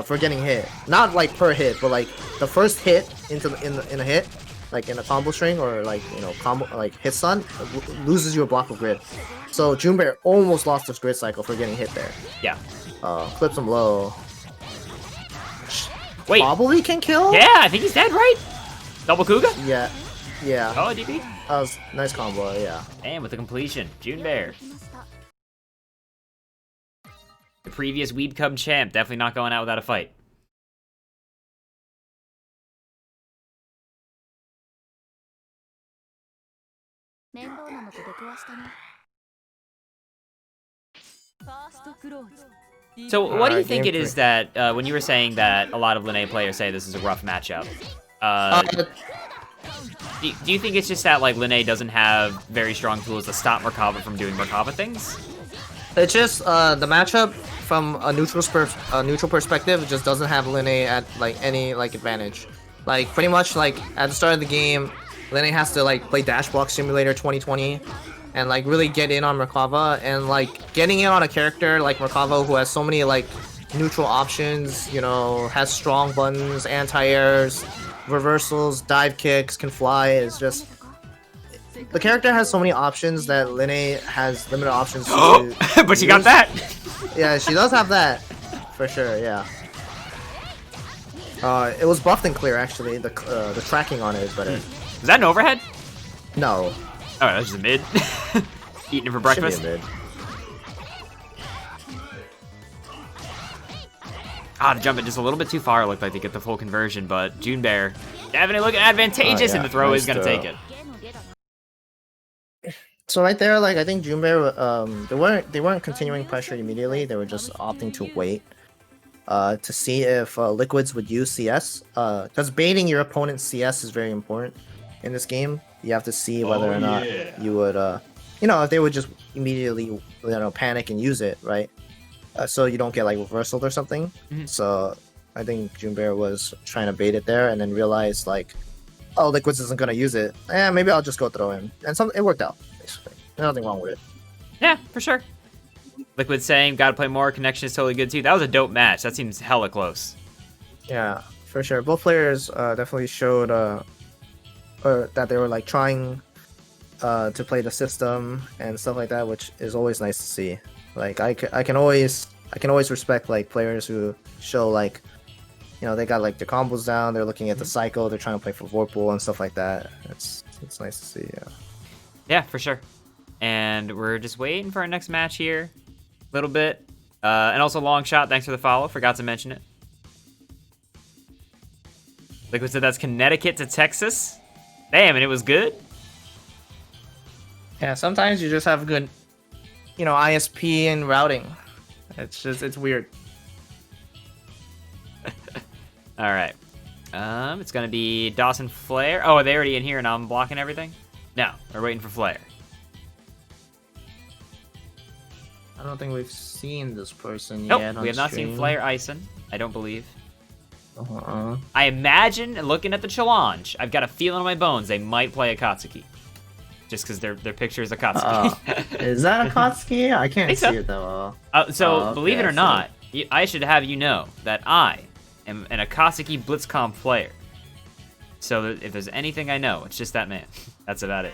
for getting hit. Not like per hit, but like the first hit in a hit, like in a combo string or like combo like hit stun, loses you a block of grid. So Junbear almost lost this grid cycle for getting hit there. Yeah. Clips him low. Wait. Probably can kill. Yeah, I think he's dead, right? Double Kuga? Yeah. Yeah. Oh, DP? That was nice combo, yeah. And with the completion, Junbear. The previous Weebcup champ, definitely not going out without a fight. So what do you think it is that, when you were saying that a lot of Linné players say this is a rough matchup, do you think it's just that like Linné doesn't have very strong tools to stop Merkava from doing Merkava things? It's just the matchup from a neutral perspective. It just doesn't have Linné at like any like advantage. Like pretty much like at the start of the game, Linné has to like play Dash Block Simulator 2020 and like really get in on Merkava, and like getting in on a character like Merkava who has so many like neutral options, has strong buttons, anti-airs, reversals, dive kicks, can fly, is just the character has so many options that Linné has limited options to but she got that. Yeah, she does have that for sure. Yeah. It was buffed and clear actually. The tracking on it is better. Is that an overhead? No. Oh, that's just a mid. Eating it for breakfast. Should be a mid. To jump it just a little bit too far, it looked like to get the full conversion, but Junbear definitely looking advantageous, and the throw is going to take it. So right there, like I think Junbear, they weren't continuing pressure immediately. They were just opting to wait to see if Liquids would use CS. Because baiting your opponent's CS is very important in this game. You have to see whether or not you would, if they would just immediately, panic and use it, right? So you don't get like reversaled or something. So I think Junbear was trying to bait it there and then realized like, oh, Liquids isn't gonna use it. Maybe I'll just go throw him. And it worked out, basically. Nothing wrong with it. Yeah, for sure. Liquid saying, gotta play more, connection is totally good too. That was a dope match. That seems hella close. Yeah, for sure. Both players definitely showed that they were like trying to play the system and stuff like that, which is always nice to see. Like I can always respect like players who show like, they got like the combos down, they're looking at the cycle, they're trying to play for Vorpal and stuff like that. It's nice to see. Yeah. Yeah, for sure. And we're just waiting for our next match here, a little bit. And also long shot, thanks for the follow. Forgot to mention it. Liquid said that's Connecticut to Texas. Damn, and it was good. Yeah, sometimes you just have good, ISP and routing. It's weird. All right. It's gonna be Dawson Flare. Oh, are they already in here and I'm blocking everything? No, we're waiting for Flare. I don't think we've seen this person nope, yet. We have not seen Flare Ison. I don't believe. Uh-huh. I imagine, looking at the challenge, I've got a feeling in my bones they might play a Katsuki. Just because their picture is a Katsuki. Is that a Katsuki? I can't see it though. So, believe it or not, I should have you know that I am an Akatsuki Blitzcomp player. So that if there's anything I know, it's just that man. That's about it.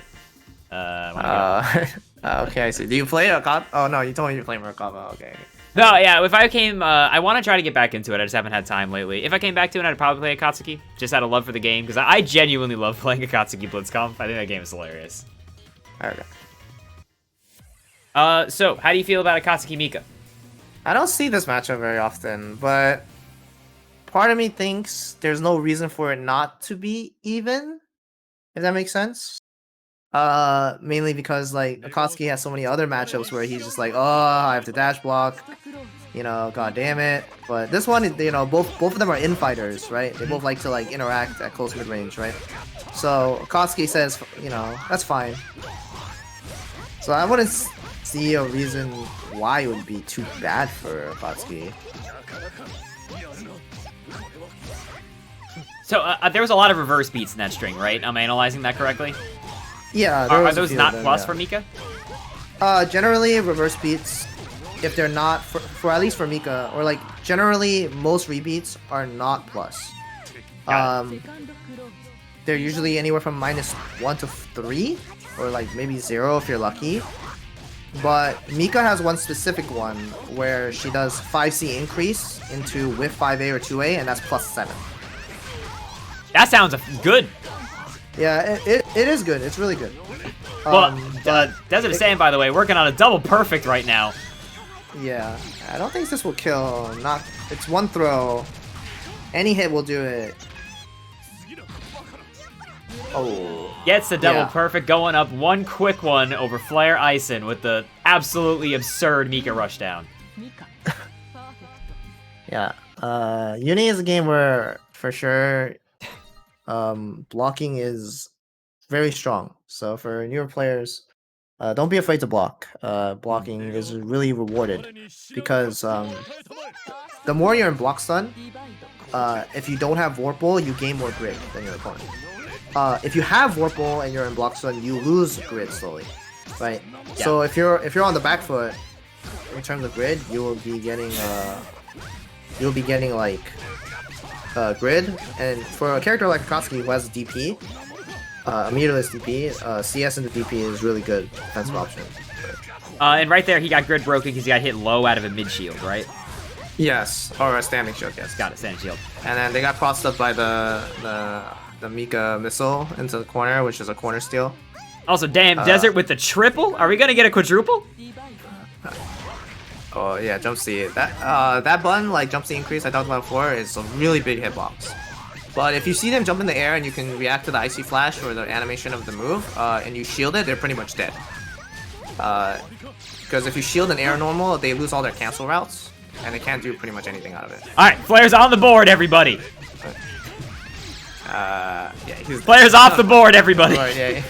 Okay, I see. Do you play Akatsuki? Oh no, you told me you play Murakama. Okay. No, yeah, if I came, I want to try to get back into it. I just haven't had time lately. If I came back to it, I'd probably play Akatsuki. Just out of love for the game, because I genuinely love playing Akatsuki Blitzcomp. I think that game is hilarious. Okay. So, how do you feel about Akatsuki Mika? I don't see this matchup very often, but part of me thinks there's no reason for it not to be even, if that makes sense. Mainly because like Akatsuki has so many other matchups where he's just like, oh, I have to dash block, you know, god damn it. But this one, you know, both of them are infighters, right? They both like to like interact at close mid range, right? So Akatsuki says, you know, that's fine. So I wouldn't see a reason why it would be too bad for Akatsuki. So, there was a lot of reverse beats in that string, right? I'm analyzing that correctly? Yeah, are those not plus for Mika? Generally, reverse beats, if they're not, for at least for Mika, or like, generally, most rebeats are not plus. They're usually anywhere from -1 to 3, or like maybe 0 if you're lucky. But Mika has one specific one where she does 5C increase into with 5A or 2A, and that's +7. That sounds good. Yeah, it is good. It's really good. Well, Desert Sand, by the way, working on a double perfect right now. Yeah, I don't think this will kill. It's one throw. Any hit will do it. Oh. Gets the double perfect, going up one quick one over Flare Ison with the absolutely absurd Mika rushdown. Yeah, Uni is a game where, for sure, blocking is very strong. So for newer players, don't be afraid to block. Blocking is really rewarded because the more you're in block stun, if you don't have Vorpal, you gain more grid than your opponent. If you have Vorpal and you're in block stun, you lose grid slowly, right? Yeah. So if you're on the back foot in terms of grid, you will be getting like grid, and for a character like Akatsuki who has DP, immediateless DP, CS into DP is really good defensive option. And right there, he got grid broken because he got hit low out of a mid shield, right? Yes, or a standing shield. Yes, got it, standing shield. And then they got crossed up by the Mika missile into the corner, which is a corner steal. Also, damn, Desert with the triple. Are we gonna get a quadruple? Oh yeah, jump C. That button, like jump C increase I talked about before, is a really big hitbox. But if you see them jump in the air and you can react to the icy flash or the animation of the move, and you shield it, they're pretty much dead. Because if you shield an air normal, they lose all their cancel routes, and they can't do pretty much anything out of it. All right, Flare's on the board, everybody. Yeah, Flare's off the board, everybody. Yeah.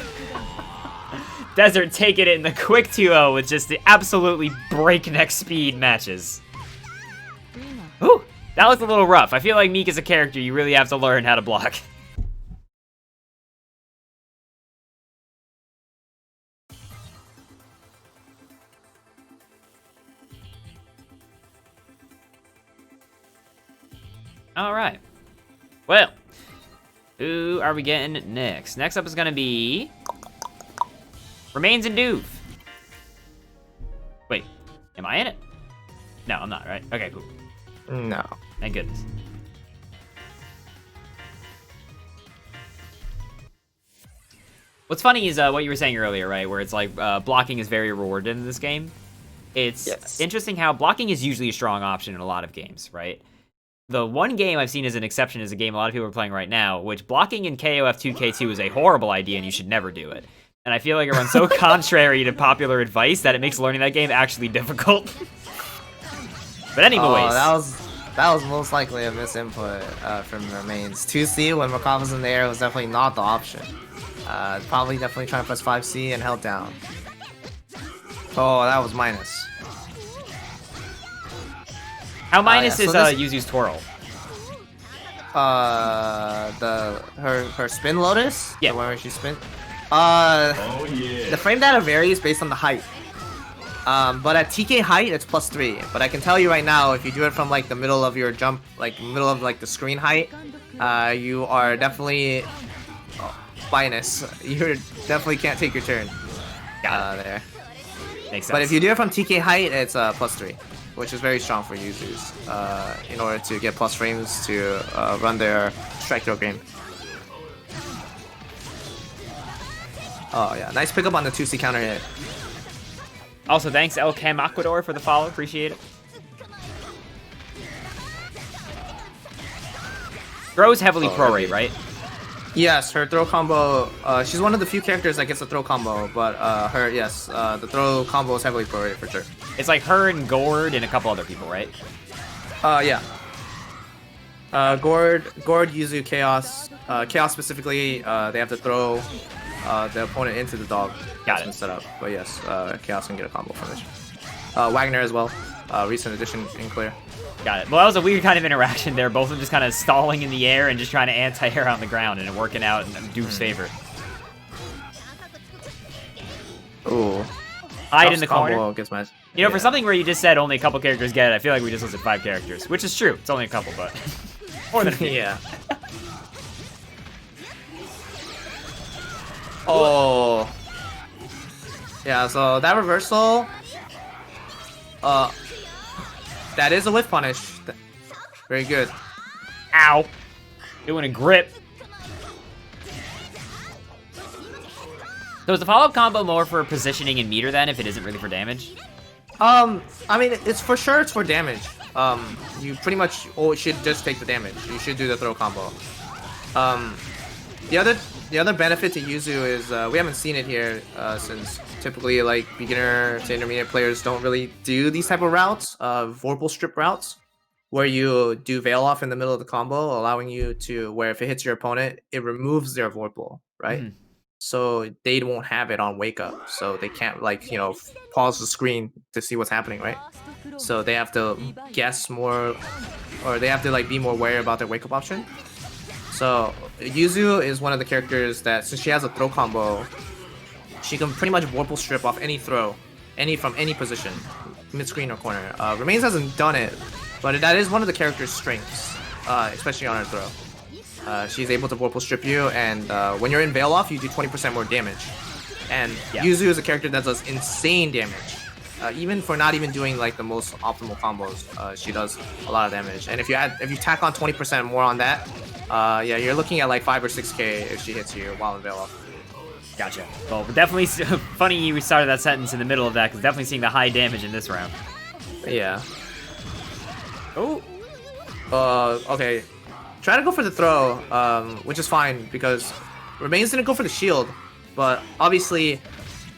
Desert taking it in the quick 2-0 with just the absolutely breakneck speed matches. Ooh, that was a little rough. I feel like Meek is a character you really have to learn how to block. All right. Well, who are we getting next? Next up is going to be Remains and Duve. Wait, am I in it? No, I'm not, right? Okay, cool. No. Thank goodness. What's funny is what you were saying earlier, right? Where it's like blocking is very rewarded in this game. It's interesting how blocking is usually a strong option in a lot of games, right? The one game I've seen as an exception is a game a lot of people are playing right now, which blocking in KOF 2K2 is a horrible idea and you should never do it. And I feel like it runs so contrary to popular advice that it makes learning that game actually difficult. But anyways. Oh, that was most likely a misinput from Remains. 2C when Makov was in the air was definitely not the option. Probably definitely trying to press 5C and held down. Oh, that was minus. How minus is Yuzu's twirl? Her spin lotus? Yeah. The one where she spin? The frame data varies based on the height. But at TK height, it's +3. But I can tell you right now, if you do it from like the middle of your jump, like middle of like the screen height, you are definitely minus. You definitely can't take your turn. There. Makes sense. But if you do it from TK height, it's +3, which is very strong for users in order to get plus frames to run their strike throw game. Oh yeah, nice pickup on the 2C counter hit. Also, thanks El Cam Ecuador for the follow. Appreciate it. Throws heavily pro-rate, right? Yes, her throw combo. She's one of the few characters that gets a throw combo, but the throw combo is heavily pro-rated for sure. It's like her and Gord and a couple other people, right? Yeah. Gord, Yuzu, Chaos. Chaos specifically, they have to throw the opponent into the dog. Got it. Set up. But yes, Chaos can get a combo from this. Wagner as well. Recent addition in clear. Got it. Well, that was a weird kind of interaction there. Both of them just kind of stalling in the air and just trying to anti-air on the ground and it working out in Duke's favor. Ooh. Hide in the corner. You know, for something where you just said only a couple characters get it, I feel like we just listed 5 characters, which is true. It's only a couple, but more than a few. Yeah. Oh. Yeah, so that reversal, that is a whiff punish. Very good. Ow. Doing a grip. So is the follow-up combo more for positioning and meter then, if it isn't really for damage? I mean, it's for damage. You pretty much should just take the damage. You should do the throw combo. The other benefit to Yuzu is we haven't seen it here since typically like beginner to intermediate players don't really do these type of routes, Vorpal strip routes, where you do veil off in the middle of the combo, allowing you to where if it hits your opponent, it removes their Vorpal, right? Mm. So they won't have it on wake up, so they can't like pause the screen to see what's happening, right? So they have to guess more, or they have to like be more aware about their wake up option. So Yuzu is one of the characters that, since she has a throw combo, she can pretty much Vorpal strip off any throw, from any position, mid screen or corner. Remains hasn't done it, but that is one of the character's strengths, especially on her throw. She's able to Vorpal strip you, and when you're in veil off, you do 20% more damage. And Yuzu is a character that does insane damage. Even for not even doing like the most optimal combos, she does a lot of damage. And if you tack on 20% more on that, yeah, you're looking at like 5 or 6k if she hits you while in veil off. Gotcha. Well, definitely funny you started that sentence in the middle of that, because definitely seeing the high damage in this round. Yeah. Oh. Okay. Try to go for the throw, which is fine because Remains didn't go for the shield, but obviously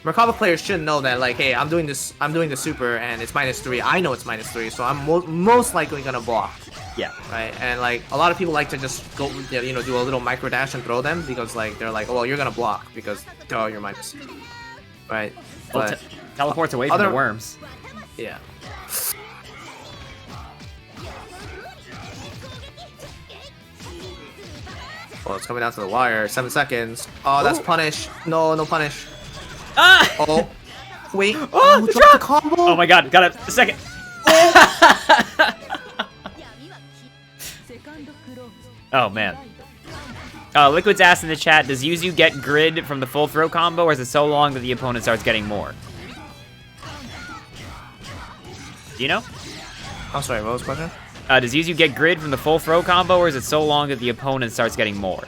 Merkaba players should know that like, hey, I'm doing the super and it's -3. I know it's -3, so I'm most likely gonna block. Yeah. Right. And like a lot of people like to just go, do a little micro dash and throw them because like they're like, oh, well, you're gonna block because you're minus. Right. Well, But teleports away from the worms. Yeah. Well, it's coming down to the wire. 7 seconds. Oh, that's punish. No punish. Ah! Oh, wait. Oh, the dropped the drop! combo. Oh my god, got it. A second. Oh man. Liquid's asked in the chat, does Yuzu get grid from the full throw combo, or is it so long that the opponent starts getting more? Do you know? I'm sorry, what was the question? Does Yuzu get grid from the full throw combo, or is it so long that the opponent starts getting more?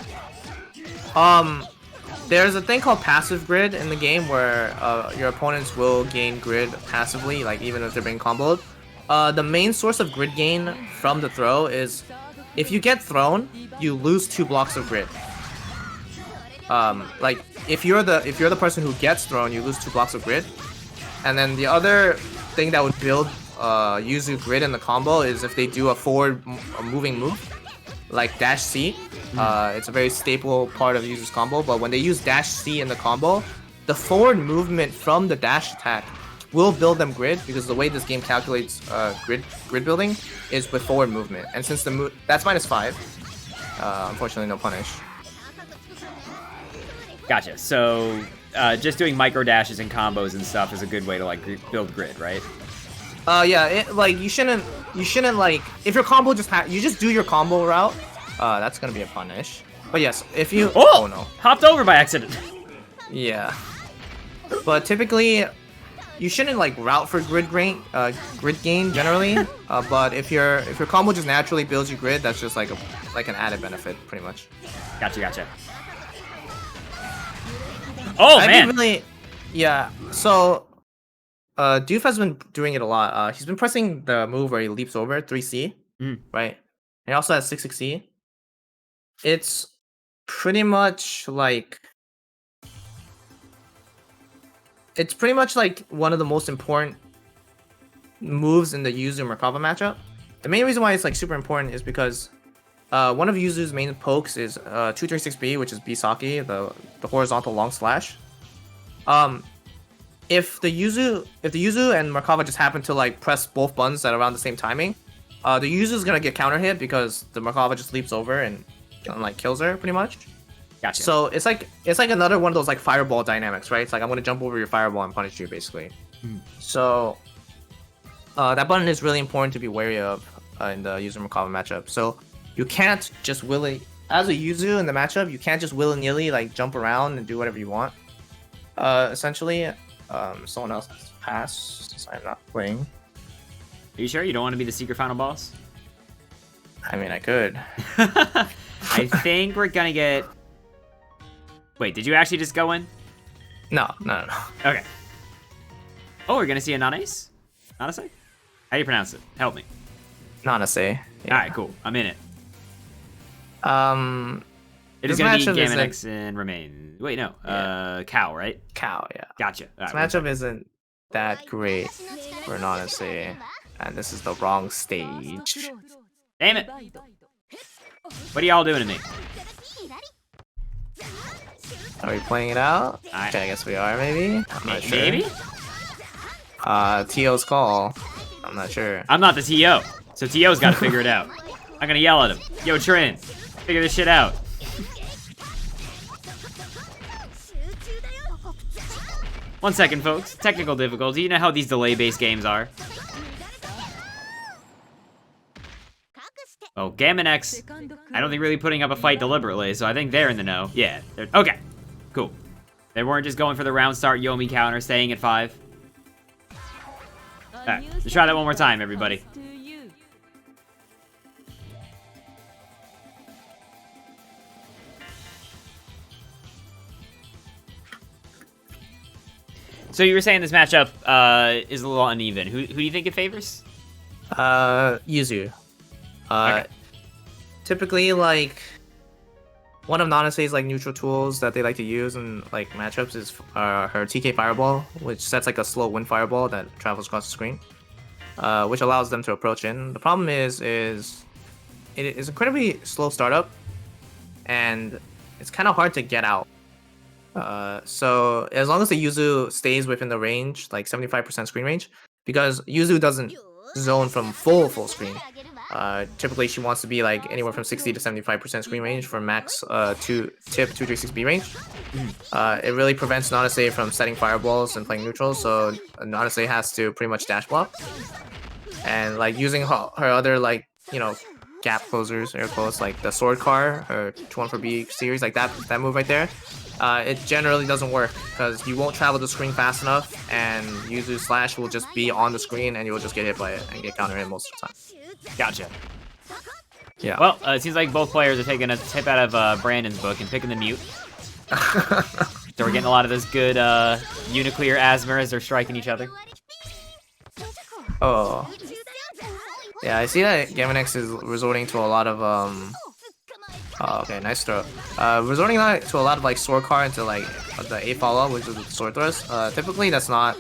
There's a thing called passive grid in the game where your opponents will gain grid passively, like even if they're being comboed. The main source of grid gain from the throw is if you get thrown, you lose 2 blocks of grid. Like if you're the person who gets thrown, you lose 2 blocks of grid. And then the other thing that would build Yuzu grid in the combo is if they do a forward moving move, like dash C. It's a very staple part of Yuzu's combo, but when they use dash C in the combo, the forward movement from the dash attack will build them grid, because the way this game calculates grid building is with forward movement. And since that's -5, unfortunately no punish. Gotcha. So just doing micro dashes and combos and stuff is a good way to like build grid, right? Yeah, like you shouldn't like if your combo you just do your combo route. That's gonna be a punish. But yes, if you oh no, hopped over by accident. Yeah, but typically you shouldn't like route for grid gain generally. But if your combo just naturally builds you grid, that's just like an added benefit, pretty much. Gotcha. Oh man. Really, yeah. So, Doof has been doing it a lot. He's been pressing the move where he leaps over 3C, right? And he also has 6C. It's pretty much like one of the most important moves in the Yuzu Merkava matchup. The main reason why it's like super important is because one of Yuzu's main pokes is 236B, which is Bisaki, the horizontal long slash. If the Yuzu and Merkava just happen to like press both buttons at around the same timing, the Yuzu is gonna get counter hit because the Merkava just leaps over and like kills her pretty much. Gotcha. So it's like another one of those like fireball dynamics, right? It's like I'm gonna jump over your fireball and punish you basically. So that button is really important to be wary of in the Yuzu Merkava matchup. So you can't just as a Yuzu in the matchup, you can't just willy-nilly like jump around and do whatever you want. Essentially, someone else has passed since I'm not playing. Are you sure you don't want to be the secret final boss? I mean, I could. I think we're gonna get... Wait, did you actually just go in? No. Okay. Oh, we're gonna see a Nanase? Nanase? How do you pronounce it? Help me. Nanase. Yeah. Alright, cool. I'm in it. It is gonna be Gamenex and Remain. Wait, no. Yeah. Cow, right? Cow, yeah. Gotcha. This matchup isn't that great for Nanase, and this is the wrong stage. Damn it! What are y'all doing to me? Are we playing it out? Okay, I guess we are, maybe? I'm not sure. Maybe? TO's call. I'm not sure. I'm not the TO, so TO's gotta figure it out. I'm gonna yell at him. Yo, Trin, figure this shit out. One second, folks. Technical difficulty. You know how these delay-based games are. Oh, Gamenex, I don't think really putting up a fight deliberately, so I think they're in the know. Yeah, okay, cool. They weren't just going for the round start Yomi counter, staying at 5. Alright, let's try that one more time, everybody. So you were saying this matchup is a little uneven. Who do you think it favors? Yuzu. Okay. Typically, like, one of Nanase's like neutral tools that they like to use in like matchups is her TK Fireball, which sets like a slow wind fireball that travels across the screen, which allows them to approach in. The problem is it is incredibly slow startup, and it's kind of hard to get out. So as long as the Yuzu stays within the range, like 75% screen range, because Yuzu doesn't zone from full screen. Typically she wants to be like anywhere from 60 to 75% screen range for max tip 236B range. It really prevents Nanase from setting fireballs and playing neutrals, so Nanase has to pretty much dash block. And like using her other like, you know, gap closers, air quotes, like the sword car or 214B series, like that move right there. It generally doesn't work because you won't travel the screen fast enough, and Yuzu slash will just be on the screen and you'll just get hit by it and get counter hit most of the time. Gotcha. Yeah. Well, it seems like both players are taking a tip out of Brandon's book and picking the mute. So we're getting a lot of this good UNICLR Asmer as they're striking each other. Oh. Yeah, I see that Gamenex is resorting to a lot of oh, okay, nice throw. Resorting to a lot of like sword car into like the A follow, which is the sword thrust. Typically that's not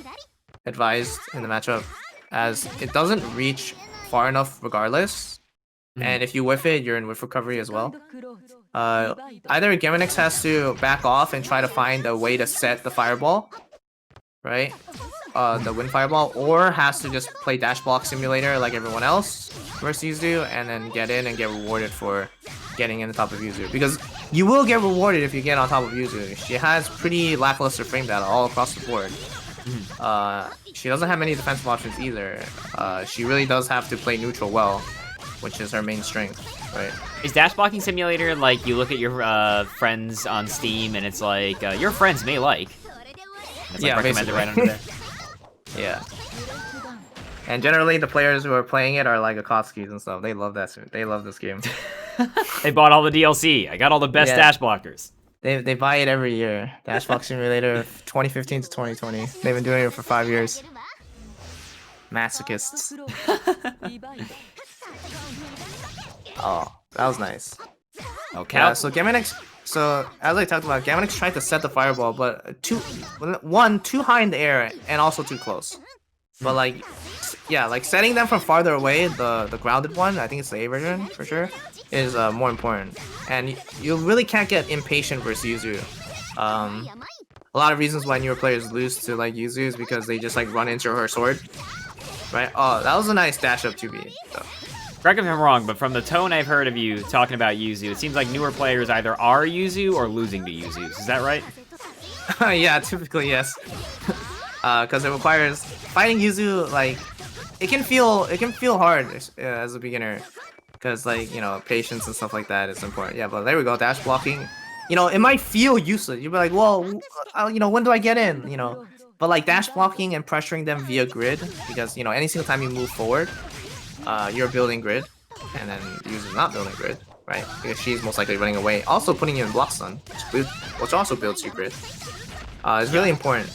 advised in the matchup, as it doesn't reach far enough regardless. And if you whiff it, you're in whiff recovery as well. Either Gamenex has to back off and try to find a way to set the fireball, right? The wind fireball, or has to just play dash block simulator like everyone else versus Yuzu, and then get in and get rewarded for getting in the top of Yuzu. Because you will get rewarded if you get on top of Yuzu. She has pretty lackluster frame data all across the board. She doesn't have many defensive options either. She really does have to play neutral well, which is her main strength, right? Is Dash Blocking Simulator like you look at your friends on Steam and it's like, your friends may like? It's like recommended right under there. Yeah. And generally, the players who are playing it are like Akatsuki's and stuff. They love that. They love this game. They bought all the DLC. I got all the best dash blockers. They buy it every year. Dash Block Simulator 2015 to 2020. They've been doing it for 5 years. Masochists. Oh, that was nice. Okay. Yeah, so Gamonix. So as I talked about, Gamonix tried to set the fireball, but too high in the air and also too close. But like, yeah, like setting them from farther away, the grounded one, I think it's the A version for sure, is more important. And you really can't get impatient versus Yuzu. A lot of reasons why newer players lose to like Yuzu is because they just like run into her sword. Right? Oh, that was a nice dash up 2B. So. Correct me if I'm wrong, but from the tone I've heard of you talking about Yuzu, it seems like newer players either are Yuzu or losing to Yuzu. Is that right? Yeah, typically yes. Because it requires fighting Yuzu. Like, it can feel hard as a beginner, because like, you know, patience and stuff like that is important. Yeah, but there we go, dash blocking. You know, it might feel useless. You'll be like, well, you know, when do I get in? You know, but like dash blocking and pressuring them via grid, because you know, any single time you move forward, you're building grid, and then the user's not building grid, right? Because she's most likely running away. Also putting you in block stun, which also builds you grid. Is really important,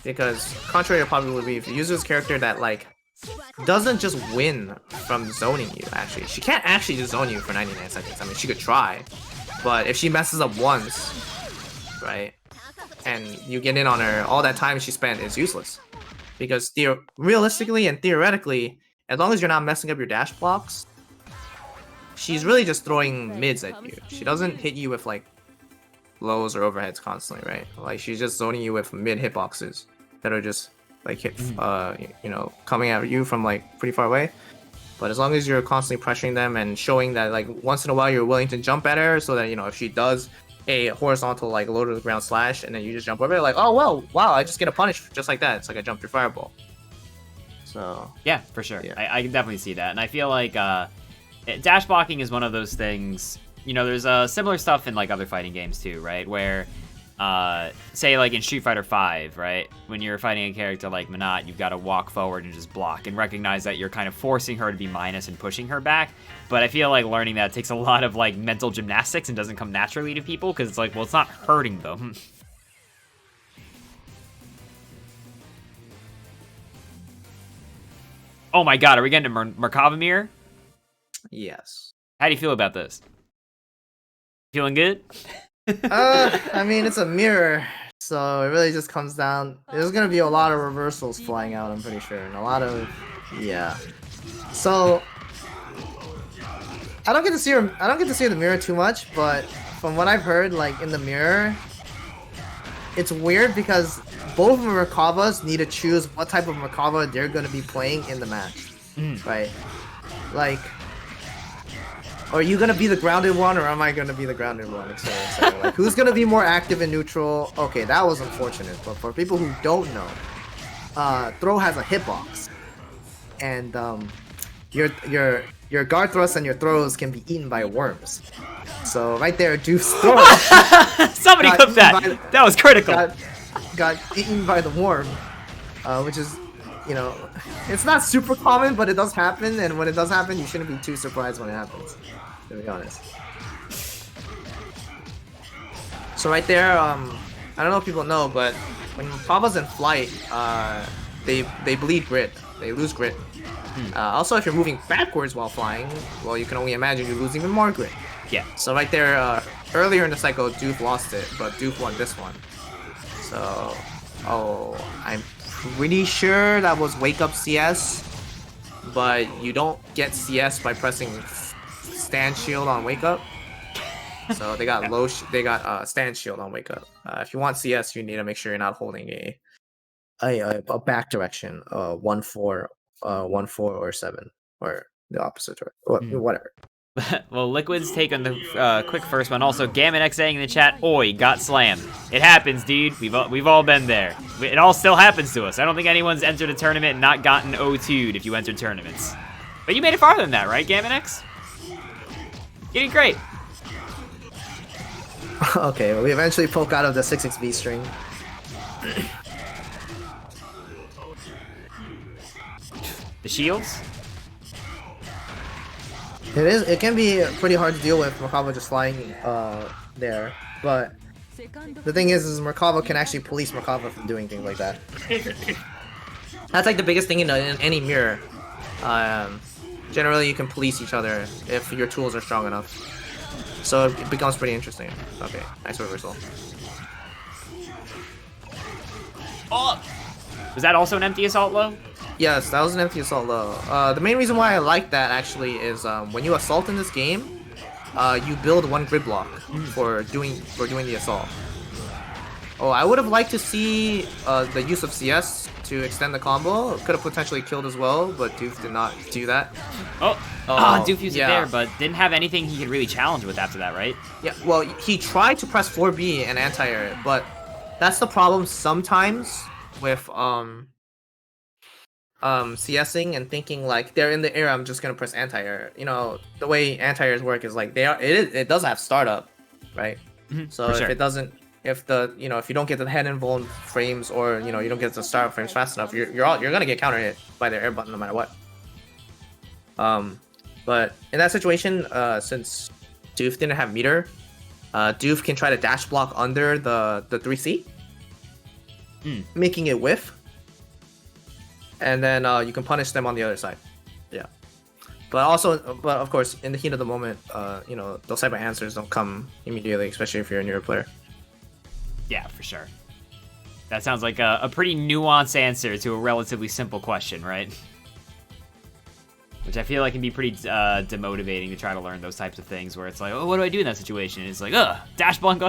because contrary to popular belief, the user's character that like doesn't just win from zoning you. Actually, she can't actually just zone you for 99 seconds. I mean, she could try, but if she messes up once, right, and you get in on her, all that time she spent is useless. Because realistically and theoretically, as long as you're not messing up your dash blocks, she's really just throwing mids at you. She doesn't hit you with like lows or overheads constantly, right? Like, she's just zoning you with mid hitboxes that are just like hit, you know, coming at you from like pretty far away. But as long as you're constantly pressuring them and showing that like once in a while you're willing to jump at her, so that, you know, if she does a horizontal like low to the ground slash and then you just jump over it, like, oh well, wow, I just get a punish just like that. It's like I jumped through fireball. So yeah, for sure. Yeah. I can definitely see that, and I feel like dash blocking is one of those things. You know, there's similar stuff in like other fighting games too, right? Where say like in Street Fighter V, right? When you're fighting a character like Minot, you've got to walk forward and just block and recognize that you're kind of forcing her to be minus and pushing her back. But I feel like learning that takes a lot of like mental gymnastics and doesn't come naturally to people, because it's like, well, it's not hurting them. Oh my god, are we getting to Merkavamir? yes. How do you feel about this? Feeling good? I mean, it's a mirror, so it really just comes down. There's gonna be a lot of reversals flying out, I'm pretty sure, and a lot of, yeah. So I don't get to see her. I don't get to see the mirror too much, but from what I've heard, like in the mirror, it's weird because both of Merkavas need to choose what type of Merkava they're gonna be playing in the match, right? Like, are you gonna be the grounded one, or am I gonna be the grounded one? etc. Like, who's gonna be more active in neutral? Okay, that was unfortunate. But for people who don't know, Throw has a hitbox, and your guard thrusts and your throws can be eaten by worms. So right there, Doof's throw. Somebody clip that. That was critical. Got eaten by the worm, which is, you know, it's not super common, but it does happen. And when it does happen, you shouldn't be too surprised when it happens, to be honest. So right there, I don't know if people know, but when Papa's in flight, they bleed grit. They lose grit. Also, if you're moving backwards while flying, well, you can only imagine you lose even more grit. Yeah. So right there, earlier in the cycle, Doof lost it, but Doof won this one. So, I'm pretty sure that was Wake Up CS, but you don't get CS by pressing Stand Shield on Wake Up. So they got Stand Shield on Wake Up. If you want CS, you need to make sure you're not holding a back direction, 1-4, 1-4 or 7, or the opposite, or whatever. Well, Liquid's taking the quick first one. Also, Gammon X saying in the chat, "Oi, got slammed." It happens, dude. We've all been there. It all still happens to us. I don't think anyone's entered a tournament and not gotten O2'd if you entered tournaments. But you made it farther than that, right, Gammon X? You did great. Okay, well, we eventually poke out of the 6xb string. The shields? It can be pretty hard to deal with Merkava just flying there, but the thing is Merkava can actually police Merkava from doing things like that. That's like the biggest thing in any mirror. Generally you can police each other if your tools are strong enough. So it becomes pretty interesting. Okay, nice reversal. Oh! Was that also an empty assault low? Yes, that was an empty assault low. The main reason why I like that actually is when you assault in this game, you build one grid block for doing the assault. Oh, I would have liked to see the use of CS to extend the combo. Could have potentially killed as well, but Doof did not do that. Doof used it there, but didn't have anything he could really challenge with after that, right? Yeah, well, he tried to press 4B and anti-air it, but that's the problem sometimes with CSing and thinking like they're in the air, I'm just gonna press anti-air. You know, the way anti-airs work is like it does have startup, right? So if it doesn't, if you don't get the head invuln frames or you don't get the startup frames fast enough, you're gonna get counter hit by their air button no matter what. But in that situation, since Doof didn't have meter, Doof can try to dash block under the 3C, making it whiff. And then you can punish them on the other side. Yeah. But of course, in the heat of the moment, those type of answers don't come immediately, especially if you're a newer player. Yeah, for sure. That sounds like a pretty nuanced answer to a relatively simple question, right? Which I feel like can be pretty demotivating to try to learn those types of things where it's like, oh, what do I do in that situation? And it's like, dash block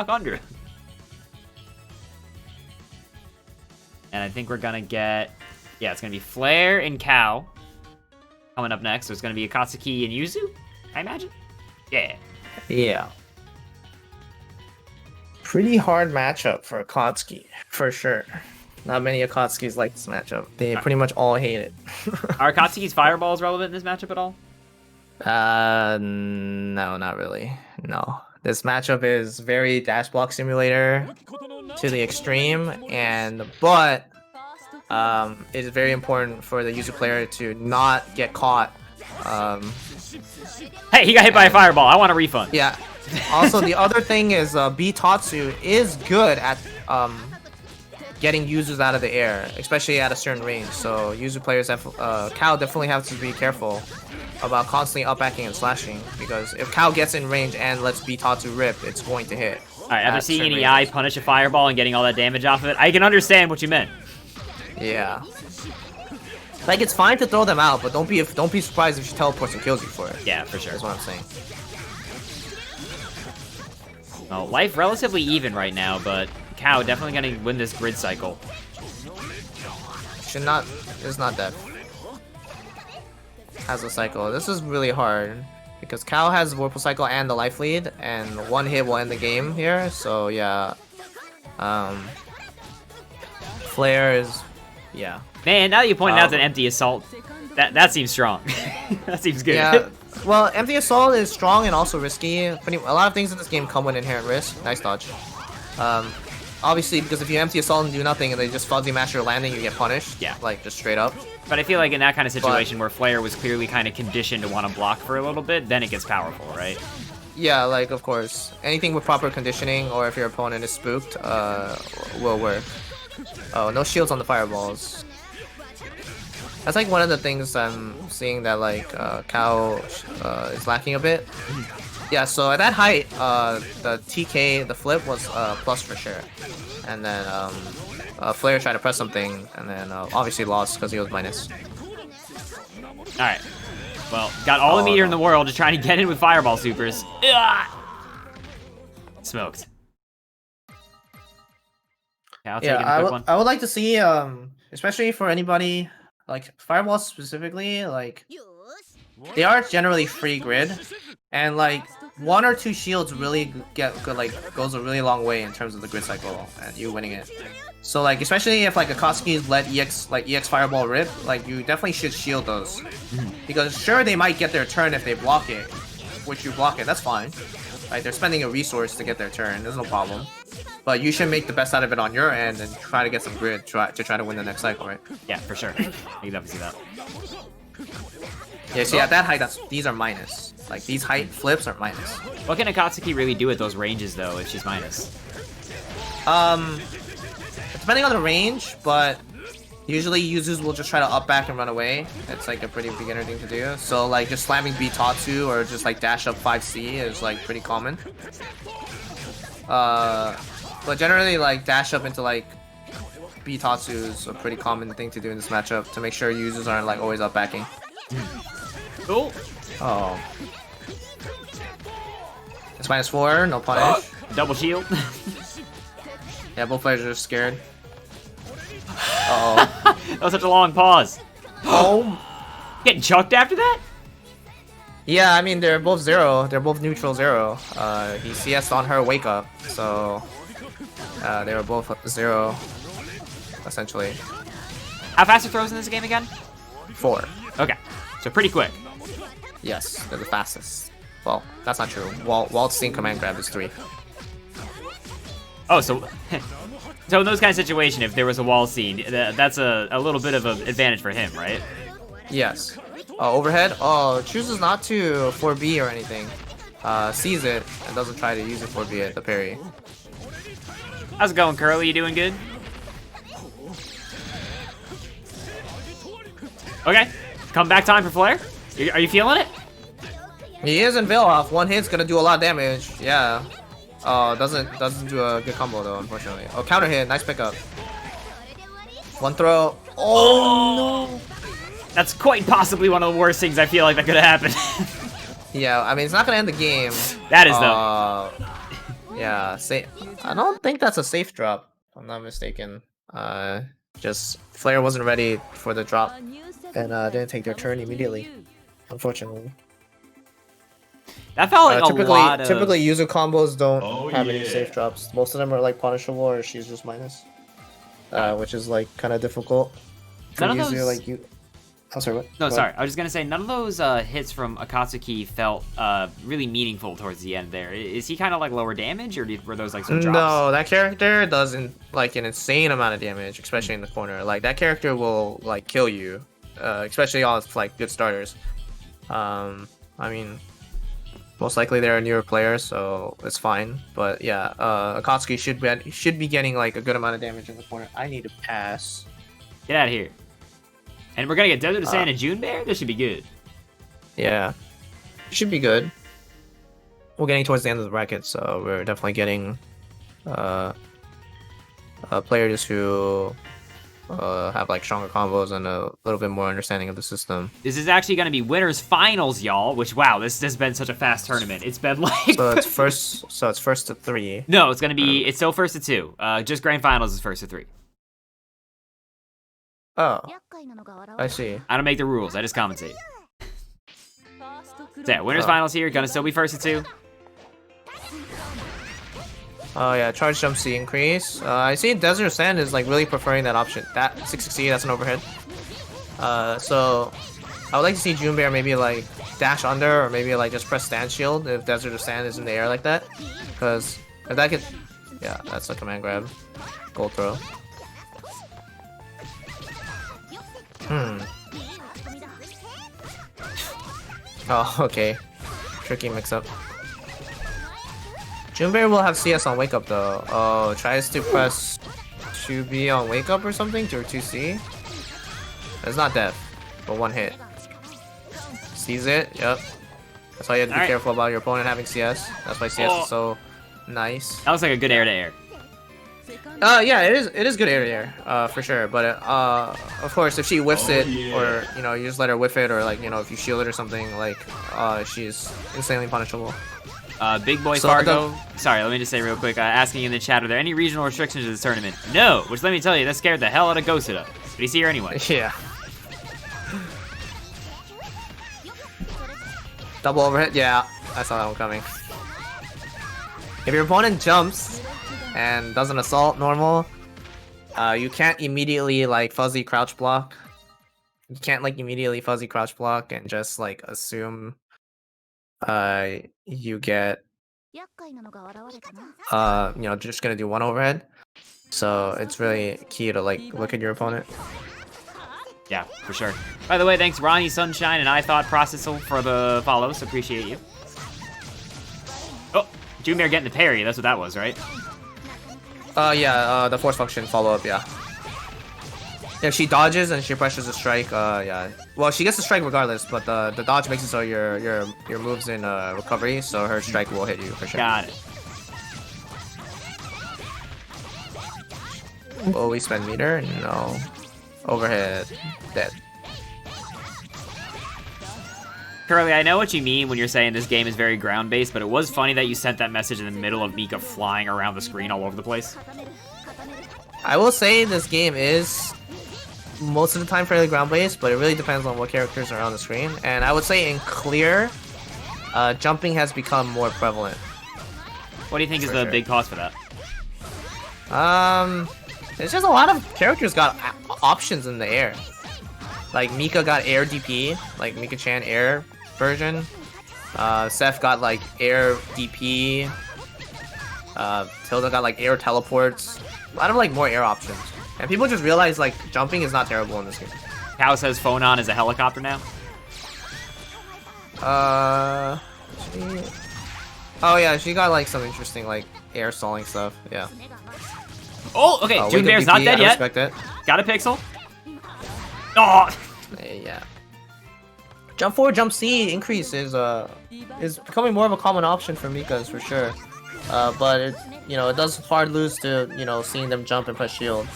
under. And I think we're gonna get... Yeah, it's gonna be Flare and Cow coming up next. So it's gonna be Akatsuki and Yuzu, I imagine. Yeah. Yeah. Pretty hard matchup for Akatsuki, for sure. Not many Akatskis like this matchup. They pretty much all hate it. Are Akatsuki's fireballs relevant in this matchup at all? No, not really. No. This matchup is very dash block simulator to the extreme, but it is very important for the user player to not get caught. Hey, he got hit by a fireball. I want a refund. Yeah. Also, the other thing is B Tatsu is good at getting users out of the air, especially at a certain range. So user players have Cow definitely have to be careful about constantly up-backing and slashing, because if Cow gets in range and lets B Tatsu rip, it's going to hit. Alright, after seeing an EI punish a fireball and getting all that damage off of it, I can understand what you meant. Yeah. Like, it's fine to throw them out, but don't be surprised if she teleports and kills you for it. Yeah, for sure. That's what I'm saying. Well, life relatively even right now, but Cow definitely gonna win this grid cycle. It's not dead. Has a cycle. This is really hard because Cow has Whirlpool Cycle and the life lead, and one hit will end the game here. So yeah, Flare is, yeah. Man, now that you point out that empty assault, that seems strong. That seems good. Yeah. Well, empty assault is strong and also risky. A lot of things in this game come with inherent risk. Nice dodge. Obviously, because if you empty assault and do nothing and they just fuzzy mash your landing, you get punished. Yeah. Like, just straight up. But I feel like in that kind of situation where Flare was clearly kind of conditioned to want to block for a little bit, then it gets powerful, right? Yeah, like, of course. Anything with proper conditioning, or if your opponent is spooked, will work. Oh, no shields on the fireballs. That's like one of the things I'm seeing that, like, Cow is lacking a bit. Yeah, so at that height, the TK, the flip, was plus for sure. And then Flare tried to press something, and then obviously lost because he was minus. Alright. Well, got all the meter in the world to try to get in with Fireball Supers. Ugh! Smoked. Yeah, I'll take it a quick one. I would like to see, especially for anybody, like, Fireballs specifically, like, they are generally free grid, and like 1 or 2 shields really goes a really long way in terms of the grid cycle and you winning it. So like especially if like Akatsuki's let EX Fireball rip, like you definitely should shield those, because sure they might get their turn if they block it, which you block it, that's fine. Like they're spending a resource to get their turn, there's no problem. But you should make the best out of it on your end and try to get some grid to try to win the next cycle, right? Yeah, for sure. You can definitely see that. Yeah, see at that height, these are minus. Like these height flips are minus. What can Akatsuki really do at those ranges though if she's minus? Depending on the range, but usually users will just try to up back and run away. It's like a pretty beginner thing to do. So like just slamming Bitatsu or just like dash up 5C is like pretty common. But generally like dash up into like Bitatsu is a pretty common thing to do in this matchup to make sure users aren't like always up backing. Cool. Oh. It's -4, no punish. Double shield. Yeah, both players are scared. Uh-oh. That was such a long pause. Oh. Getting chucked after that? Yeah, I mean, they're both 0. They're both neutral 0. He CS'd on her wake up, so they were both 0, essentially. How fast are throws in this game again? 4. Okay, so pretty quick. Yes, they're the fastest. Well, that's not true. Waltzing command grab is 3. Oh, so so in those kind of situations, if there was a wall scene, that's a little bit of an advantage for him, right? Yes. Overhead? Oh, chooses not to 4B or anything. Sees it and doesn't try to use it 4B at the parry. How's it going, Curly? You doing good? Okay, comeback time for Flare. Are you feeling it? He is in Veil off. 1 hit's gonna do a lot of damage. Yeah. Doesn't do a good combo though, unfortunately. Oh, counter hit, nice pickup. 1 throw. Oh no! That's quite possibly one of the worst things I feel like that could have happened. Yeah, I mean it's not gonna end the game. That is though. Yeah, I don't think that's a safe drop, if I'm not mistaken. Just Flare wasn't ready for the drop and didn't take their turn immediately, unfortunately. That felt like typically user combos don't have any safe drops. Most of them are like punishable or she's just minus, which is like kind of difficult for None of user those... like you. Oh, sorry, what? No, sorry. I was just gonna say none of those hits from Akatsuki felt really meaningful towards the end. There is he kind of like lower damage, or were those like some drops? No, that character doesn't like an insane amount of damage, especially in the corner. Like that character will like kill you, especially on like good starters. I mean, most likely they're a newer player, so it's fine. But yeah, Akatsuki should be getting like a good amount of damage in the corner. I need to pass. Get out of here. And we're gonna get Desert to Sand and Junbear? This should be good. Yeah. Should be good. We're getting towards the end of the bracket, so we're definitely getting players who have like stronger combos and a little bit more understanding of the system. This is actually gonna be winners finals, y'all, which wow, this has been such a fast tournament. It's been like So it's first to 3. No, it's gonna be it's still first to 2. Just grand finals is first to 3. Oh, I see. I don't make the rules, I just commentate. So yeah, winners finals here, gonna still be first to 2. Oh yeah, charge jump C increase. I see Desert Sand is like really preferring that option. That 660, that's an overhead. So I would like to see Junbear maybe like dash under or maybe like just press stand shield if Desert Sand is in the air like that. Because if that could, yeah, that's a command grab. Gold throw. Oh, okay. Tricky mix-up. Junbear will have CS on Wake Up though. Oh, tries to press 2B on Wake Up or something, or 2C. It's not death, but 1 hit. Sees it, yep. That's why you have to be careful about your opponent having CS. That's why CS is so nice. That looks like a good air to air. Yeah, it is good air to air, for sure. But of course, if she whiffs it, or you know, you just let her whiff it, or like you know, if you shield it or something, like she's insanely punishable. Big boy Fargo. Sorry, let me just say real quick. Asking in the chat, are there any regional restrictions to this tournament? No. Which let me tell you, that scared the hell out of Gosuda. But he's here anyway. Yeah. Double overhead. Yeah, I saw that one coming. If your opponent jumps and does an assault normal, you can't immediately like fuzzy crouch block. You can't like immediately fuzzy crouch block and just like assume you get just gonna do one overhead. So it's really key to like look at your opponent. Yeah, for sure. By the way, thanks Ronnie Sunshine and I Thought Processor for the follows. Appreciate you. Oh, Junbear getting the parry. That's what that was, right? Yeah, the force function follow up, yeah. If she dodges and she pressures a strike, yeah. Well, she gets a strike regardless, but the dodge makes it so your move's in recovery, so her strike will hit you for sure. Got it. Will we spend meter? No. Overhead. Dead. Curly, I know what you mean when you're saying this game is very ground-based, but it was funny that you sent that message in the middle of Mika flying around the screen all over the place. I will say this game is most of the time fairly ground-based, but it really depends on what characters are on the screen. And I would say in clear, jumping has become more prevalent. What do you think is the big cause for that? There's just a lot of characters got options in the air. Like Mika got air DP, like Mika-chan air version. Seth got like air DP. Tilda got like air teleports. A lot of like more air options. And people just realize like jumping is not terrible in this game. Cow says Phonon is a helicopter now. Oh yeah, she got like some interesting like air stalling stuff. Yeah. Oh, okay. Junbear's not dead yet. Respect it. Got a pixel. Oh. Yeah. Jump forward, jump C increase is becoming more of a common option for Mikas for sure. But it does hard lose to seeing them jump and press shield.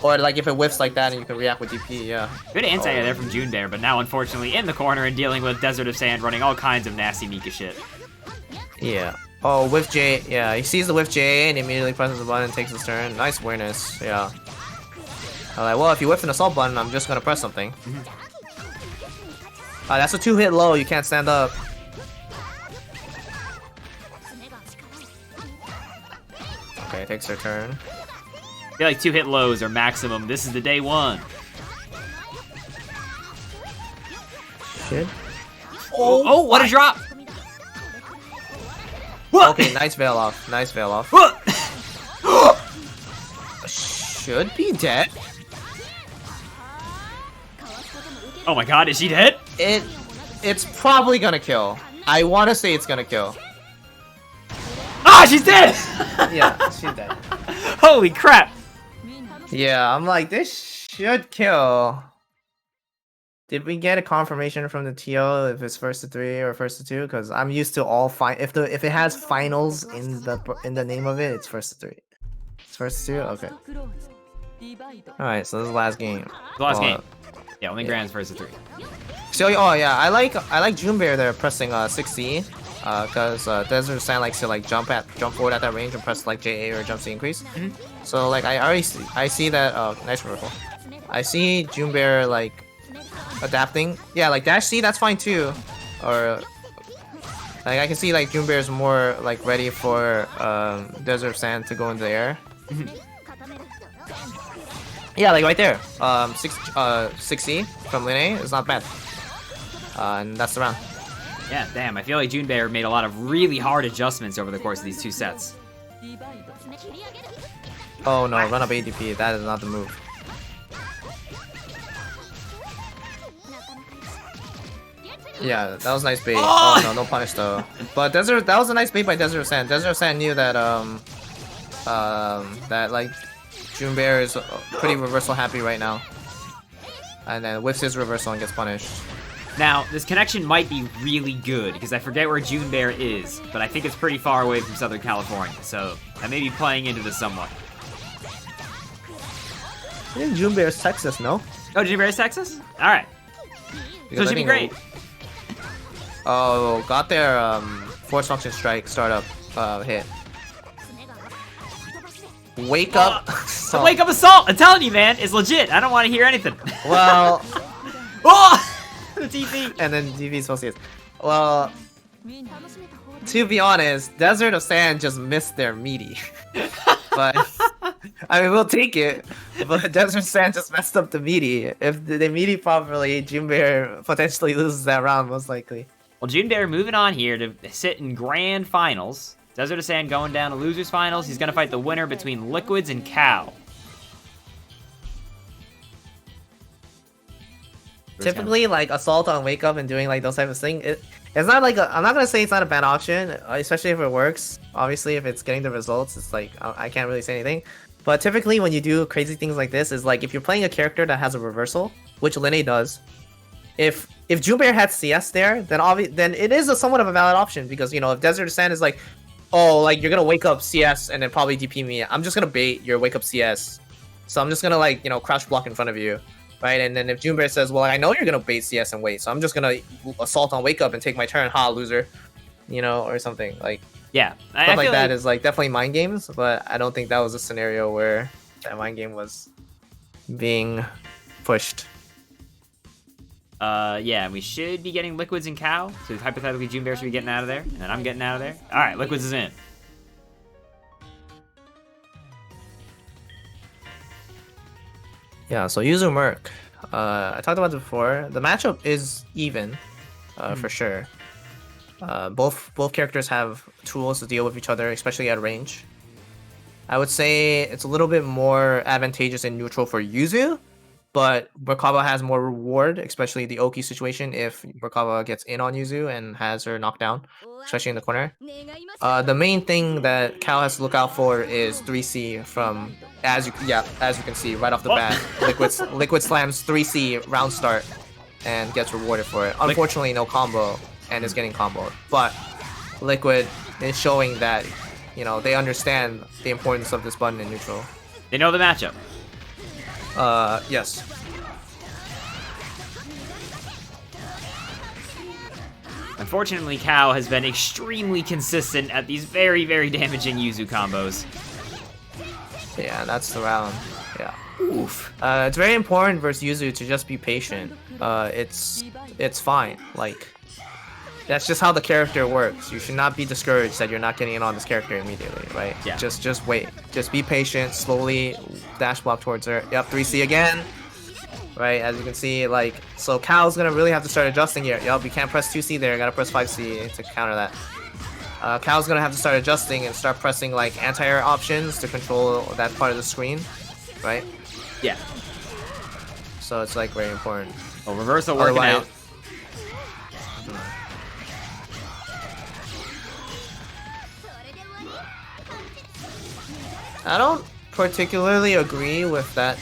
Or like if it whiffs like that and you can react with DP, yeah. Good anti-air there from Junbear, but now unfortunately in the corner and dealing with Desert of Sand running all kinds of nasty Mika shit. Yeah. Oh, whiff J. Yeah, he sees the whiff J and immediately presses the button and takes his turn. Nice awareness. Yeah. I'm like, well, if you whiff an assault button, I'm just gonna press something. That's a 2-hit low. You can't stand up. Okay, takes her turn. I feel like 2-hit lows are maximum. This is the day one. Shit. Oh, what a drop! Okay, nice veil off. Nice veil off. Should be dead. Oh my god, is she dead? It's probably gonna kill. I want to say it's gonna kill. Ah, she's dead! Yeah, she's dead. Holy crap! Yeah, I'm like, this should kill. Did we get a confirmation from the TO if it's first to 3 or first to 2? Because I'm used to all if it has finals in the name of it, it's first to 3. It's first to 2. Okay. All right, so this is the last game. The last game. Yeah, only Grand's first to 3. So oh yeah, I like Junbear there pressing 6C, because Desert Sand likes to like jump forward at that range and press like JA or jump C increase. So like I see that nice reversal. I see Junbear like adapting. Yeah, like dash C, that's fine too. Or like I can see like Junbear is more like ready for Desert Sand to go into the air. Yeah, like right there. 6C from Lin A is not bad. And that's the round. Yeah, damn. I feel like Junbear made a lot of really hard adjustments over the course of these 2 sets. Oh no, run up ADP. That is not the move. Yeah, that was nice bait. Oh no, no punish though. But that was a nice bait by Desert Sand. Desert Sand knew that that like Junbear is pretty reversal happy right now. And then whiffs his reversal and gets punished. Now, this connection might be really good, because I forget where Junbear is, but I think it's pretty far away from Southern California, so I may be playing into this somewhat. I think Junbear is Texas, no? Oh, Junbear is Texas? Alright. So it should be great. Oh, got their force function strike startup hit. Wake up! The wake up assault! I'm telling you, man, it's legit. I don't want to hear anything. Well... Oh! The TV! And then TV is supposed to get... Well, to be honest, Desert of Sand just missed their meaty. But I mean, we'll take it. But Desert Sand just messed up the meaty. If they meaty properly, Junbear potentially loses that round most likely. Well, Junbear moving on here to sit in grand finals. Desert of Sand going down to losers finals. He's gonna fight the winner between Liquids and Cow. Typically, like Assault on Wake Up and doing like those type of things, it's not like I'm not gonna say it's not a bad option, especially if it works. Obviously, if it's getting the results, it's like I can't really say anything. But typically, when you do crazy things like this, is like if you're playing a character that has a reversal, which Linne does. If Junbear had CS there, then it is somewhat of a valid option because you know if Desert Sand is like, oh like you're gonna wake up CS and then probably DP me, I'm just gonna bait your wake up CS, so I'm just gonna like crouch block in front of you. Right, and then if Junbear says, well, I know you're gonna bait CS and wait, so I'm just gonna assault on wake up and take my turn, ha, loser, or something like. Yeah, stuff like that is like definitely mind games, but I don't think that was a scenario where that mind game was being pushed. Yeah, we should be getting Liquids and Cow, so hypothetically Junbear should be getting out of there, and then I'm getting out of there. All right, Liquids is in. Yeah, so Yuzu Merc. I talked about it before. The matchup is even, for sure. Both characters have tools to deal with each other, especially at range. I would say it's a little bit more advantageous in neutral for Yuzu, but Merkaba has more reward, especially the Oki situation if Merkaba gets in on Yuzu and has her knocked down, especially in the corner. The main thing that Cal has to look out for is 3C from, as you can see right off the bat, Liquid slams 3C round start and gets rewarded for it. Unfortunately, no combo and is getting comboed, but Liquid is showing that they understand the importance of this button in neutral. They know the matchup. Yes. Unfortunately, Cow has been extremely consistent at these very, very damaging Yuzu combos. Yeah, that's the round. Yeah. Oof. It's very important versus Yuzu to just be patient. It's fine. Like, that's just how the character works. You should not be discouraged that you're not getting in on this character immediately, right? Yeah. Just wait. Just be patient. Slowly dash block towards her. Yep, 3C again. Right, as you can see, like, so Cal's gonna really have to start adjusting here. Yup, you can't press 2C there. Gotta press 5C to counter that. Cal's gonna have to start adjusting and start pressing like anti-air options to control that part of the screen, right? Yeah. So it's like very important. Oh, reversal working out. I don't particularly agree with that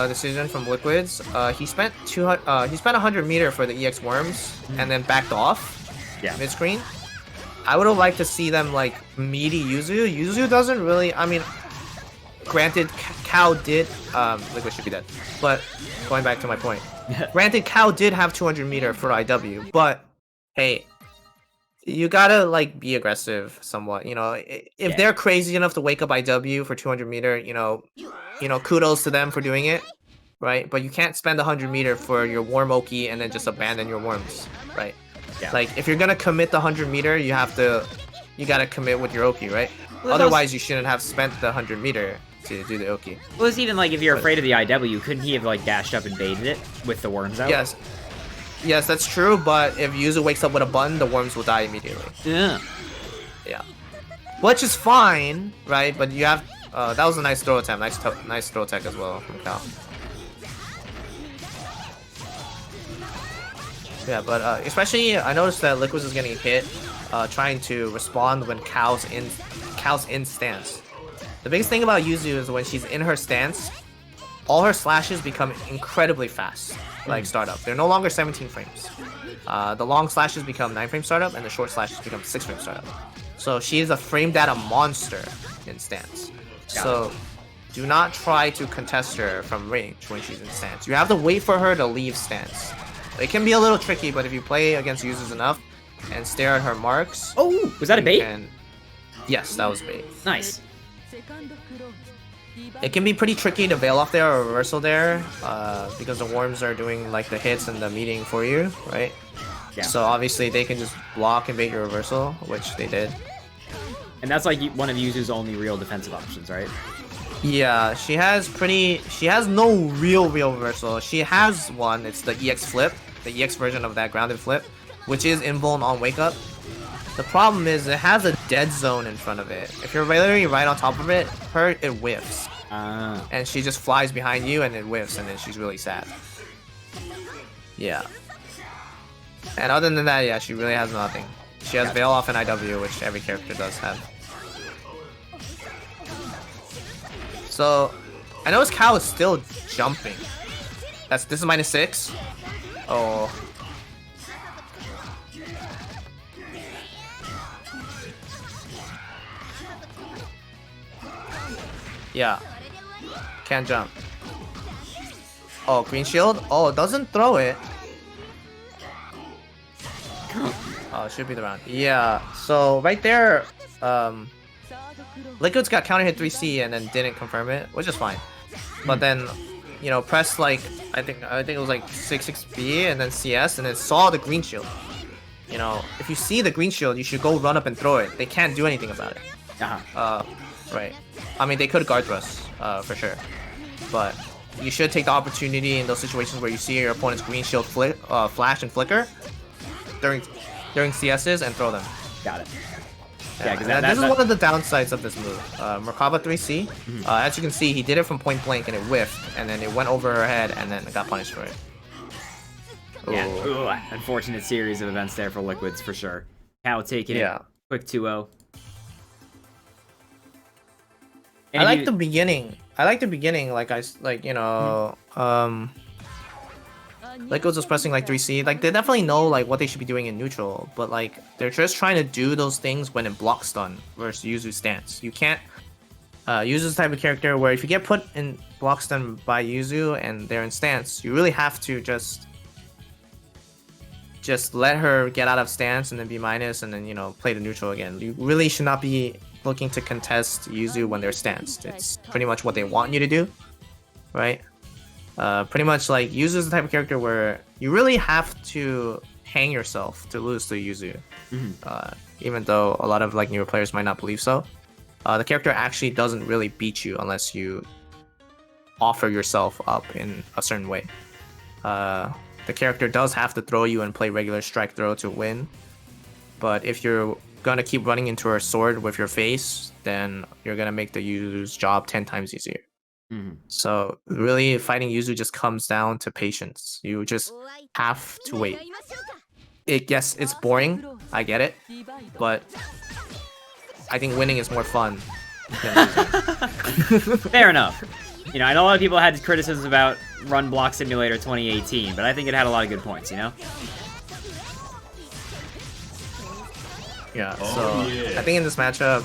decision from Liquids. He spent 100 meter for the EX worms and then backed off mid screen. I would have liked to see them like meaty Yuzu. Yuzu doesn't really. I mean, granted, Cow did. Liquid should be dead. But going back to my point, granted, Cow did have 200 meter for IW. But hey, you gotta like be aggressive somewhat. If they're crazy enough to wake up IW for 200 meter, kudos to them for doing it, right? But you can't spend 100 meter for your warm Oki and then just abandon your worms, right? Yeah. Like if you're gonna commit the 100 meter, you gotta commit with your Oki, right? Well, otherwise, you shouldn't have spent the 100 meter to do the Oki. Well, it's even like if you're afraid of the IW, couldn't he have like dashed up and baited it with the worms out? Yes, that's true, but if Yuzu wakes up with a button, the worms will die immediately. Yeah. Yeah. Which is fine, right? But you have... that was a nice throw attempt. Nice throw tech as well from Cal. Yeah, but especially, I noticed that Liquids is getting hit trying to respond when Cal's in stance. The biggest thing about Yuzu is when she's in her stance, all her slashes become incredibly fast. Like startup. They're no longer 17 frames. The long slashes become 9 frame startup and the short slashes become 6 frame startup. So she is a frame data monster in stance. So do not try to contest her from range when she's in stance. You have to wait for her to leave stance. It can be a little tricky, but if you play against users enough and stare at her marks... Oh, was that a bait? Yes, that was bait. Nice. It can be pretty tricky to bail off there or reversal there, because the worms are doing like the hits and the meeting for you, right? Yeah. So obviously they can just block and bait your reversal, which they did. And that's like one of Yuzu's only real defensive options, right? Yeah, she has no real reversal. She has one, it's the EX flip, the EX version of that grounded flip, which is invuln on wake up. The problem is it has a dead zone in front of it. If you're literally right on top of it, it whiffs. And she just flies behind you and it whiffs, and then she's really sad. Yeah. And other than that, yeah, she really has nothing. She has Veil off and IW, which every character does have. So, I notice Cal is still jumping. This is -6. Oh. Yeah. Can't jump. Oh, green shield? Oh, it doesn't throw it. Oh, it should be the round. Yeah, so right there, Liquid's got counter hit 3C and then didn't confirm it, which is fine. But then, you know, pressed like, I think it was like 6B and then CS and then saw the green shield. You know, if you see the green shield, you should go run up and throw it. They can't do anything about it. Right. I mean, they could guard thrust, for sure. But you should take the opportunity in those situations where you see your opponent's green shield flash and flicker during CSs and throw them. Got it. Yeah, because this is one of the downsides of this move. Merkaba 3C, as you can see, he did it from point blank and it whiffed, and then it went over her head and then got punished for it. Yeah, ooh, unfortunate series of events there for Liquids for sure. Cal taking it, quick 2-0. I like the beginning. You know, Liquids was pressing like 3C. Like, they definitely know like what they should be doing in neutral, but like they're just trying to do those things when in block stun versus Yuzu's stance. You can't Yuzu's the type of character where if you get put in block stun by Yuzu and they're in stance, you really have to just let her get out of stance and then be minus and then, you know, play the neutral again. You really should not be looking to contest Yuzu when they're stanced. It's pretty much what they want you to do, right? Pretty much like Yuzu's the type of character where you really have to hang yourself to lose to Yuzu. Even though a lot of like newer players might not believe so. The character actually doesn't really beat you unless you offer yourself up in a certain way. The character does have to throw you and play regular strike throw to win. But if you're gonna keep running into her sword with your face, then you're gonna make the Yuzu's job 10 times easier. So really, fighting Yuzu just comes down to patience. You just have to wait. Yes, it's boring. I get it, but I think winning is more fun than losing. Fair enough. You know, I know a lot of people had criticisms about Run Block Simulator 2018, but I think it had a lot of good points, you know? Yeah, so I think in this matchup,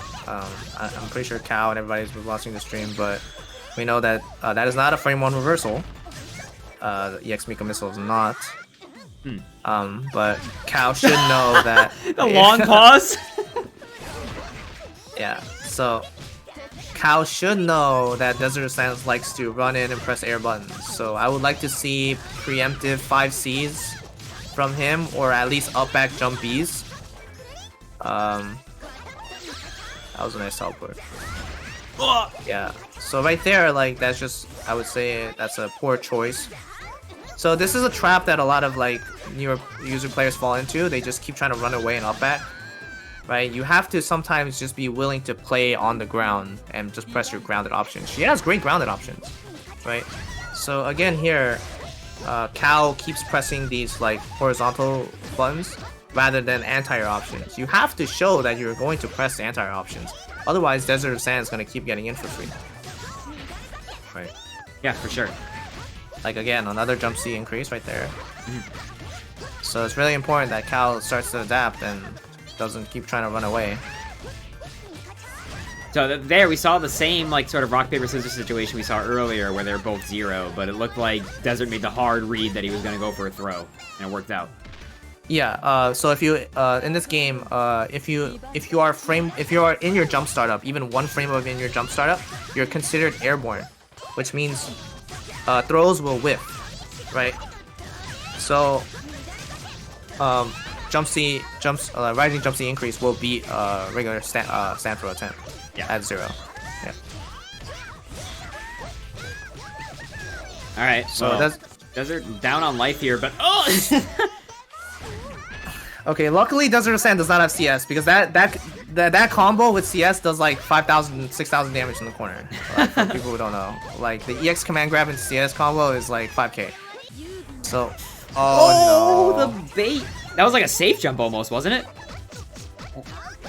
I'm pretty sure Cal and everybody's watching the stream, but we know that that is not a frame 1 reversal. The EX Miko missile is not. But Cal should know that. The long pause? Yeah, so Cal should know that Desert Sands likes to run in and press air buttons. So I would like to see preemptive 5Cs from him, or at least up back jump Bs. That was a nice teleport. Yeah, so right there, like, that's just, I would say that's a poor choice. So this is a trap that a lot of like newer user players fall into. They just keep trying to run away and up back, right? You have to sometimes just be willing to play on the ground and just press your grounded options. She has great grounded options, right? So again here, Cal keeps pressing these like horizontal buttons rather than anti-air options. You have to show that you're going to press the anti-air options. Otherwise, Desert of Sand is going to keep getting in for free. Right. Yeah, for sure. Like, again, another jump C increase right there. So it's really important that Cal starts to adapt and doesn't keep trying to run away. So there we saw the same like sort of rock paper scissors situation we saw earlier where they're both 0, but it looked like Desert made the hard read that he was going to go for a throw, and it worked out. Yeah, so if you in this game, if you are in your jump startup, even one frame of in your jump startup, you're considered airborne, which means throws will whiff, right? So rising jump C increase will beat regular stand throw attempt at 0. Yeah. All right. So well, Desert down on life here, but oh. Okay, luckily Desert Sand does not have CS because that combo with CS does like 5,000, 6,000 damage in the corner. Like, for people who don't know, like the EX command grab and CS combo is like 5k. So, oh no, the bait. That was like a safe jump almost, wasn't it?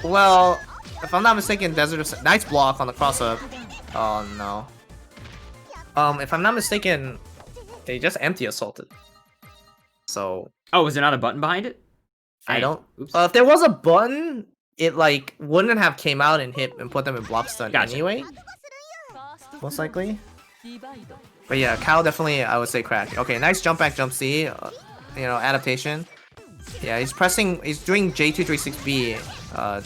Well, if I'm not mistaken, Desert Sand, nice block on the cross up. Oh no. If I'm not mistaken, they just empty assaulted. So. Oh, was there not a button behind it? I don't. If there was a button, it like wouldn't have came out and hit and put them in block stun anyway. Most likely. But yeah, Cal definitely I would say crack. Okay, nice jump back jump C. You know, adaptation. Yeah, he's doing J236B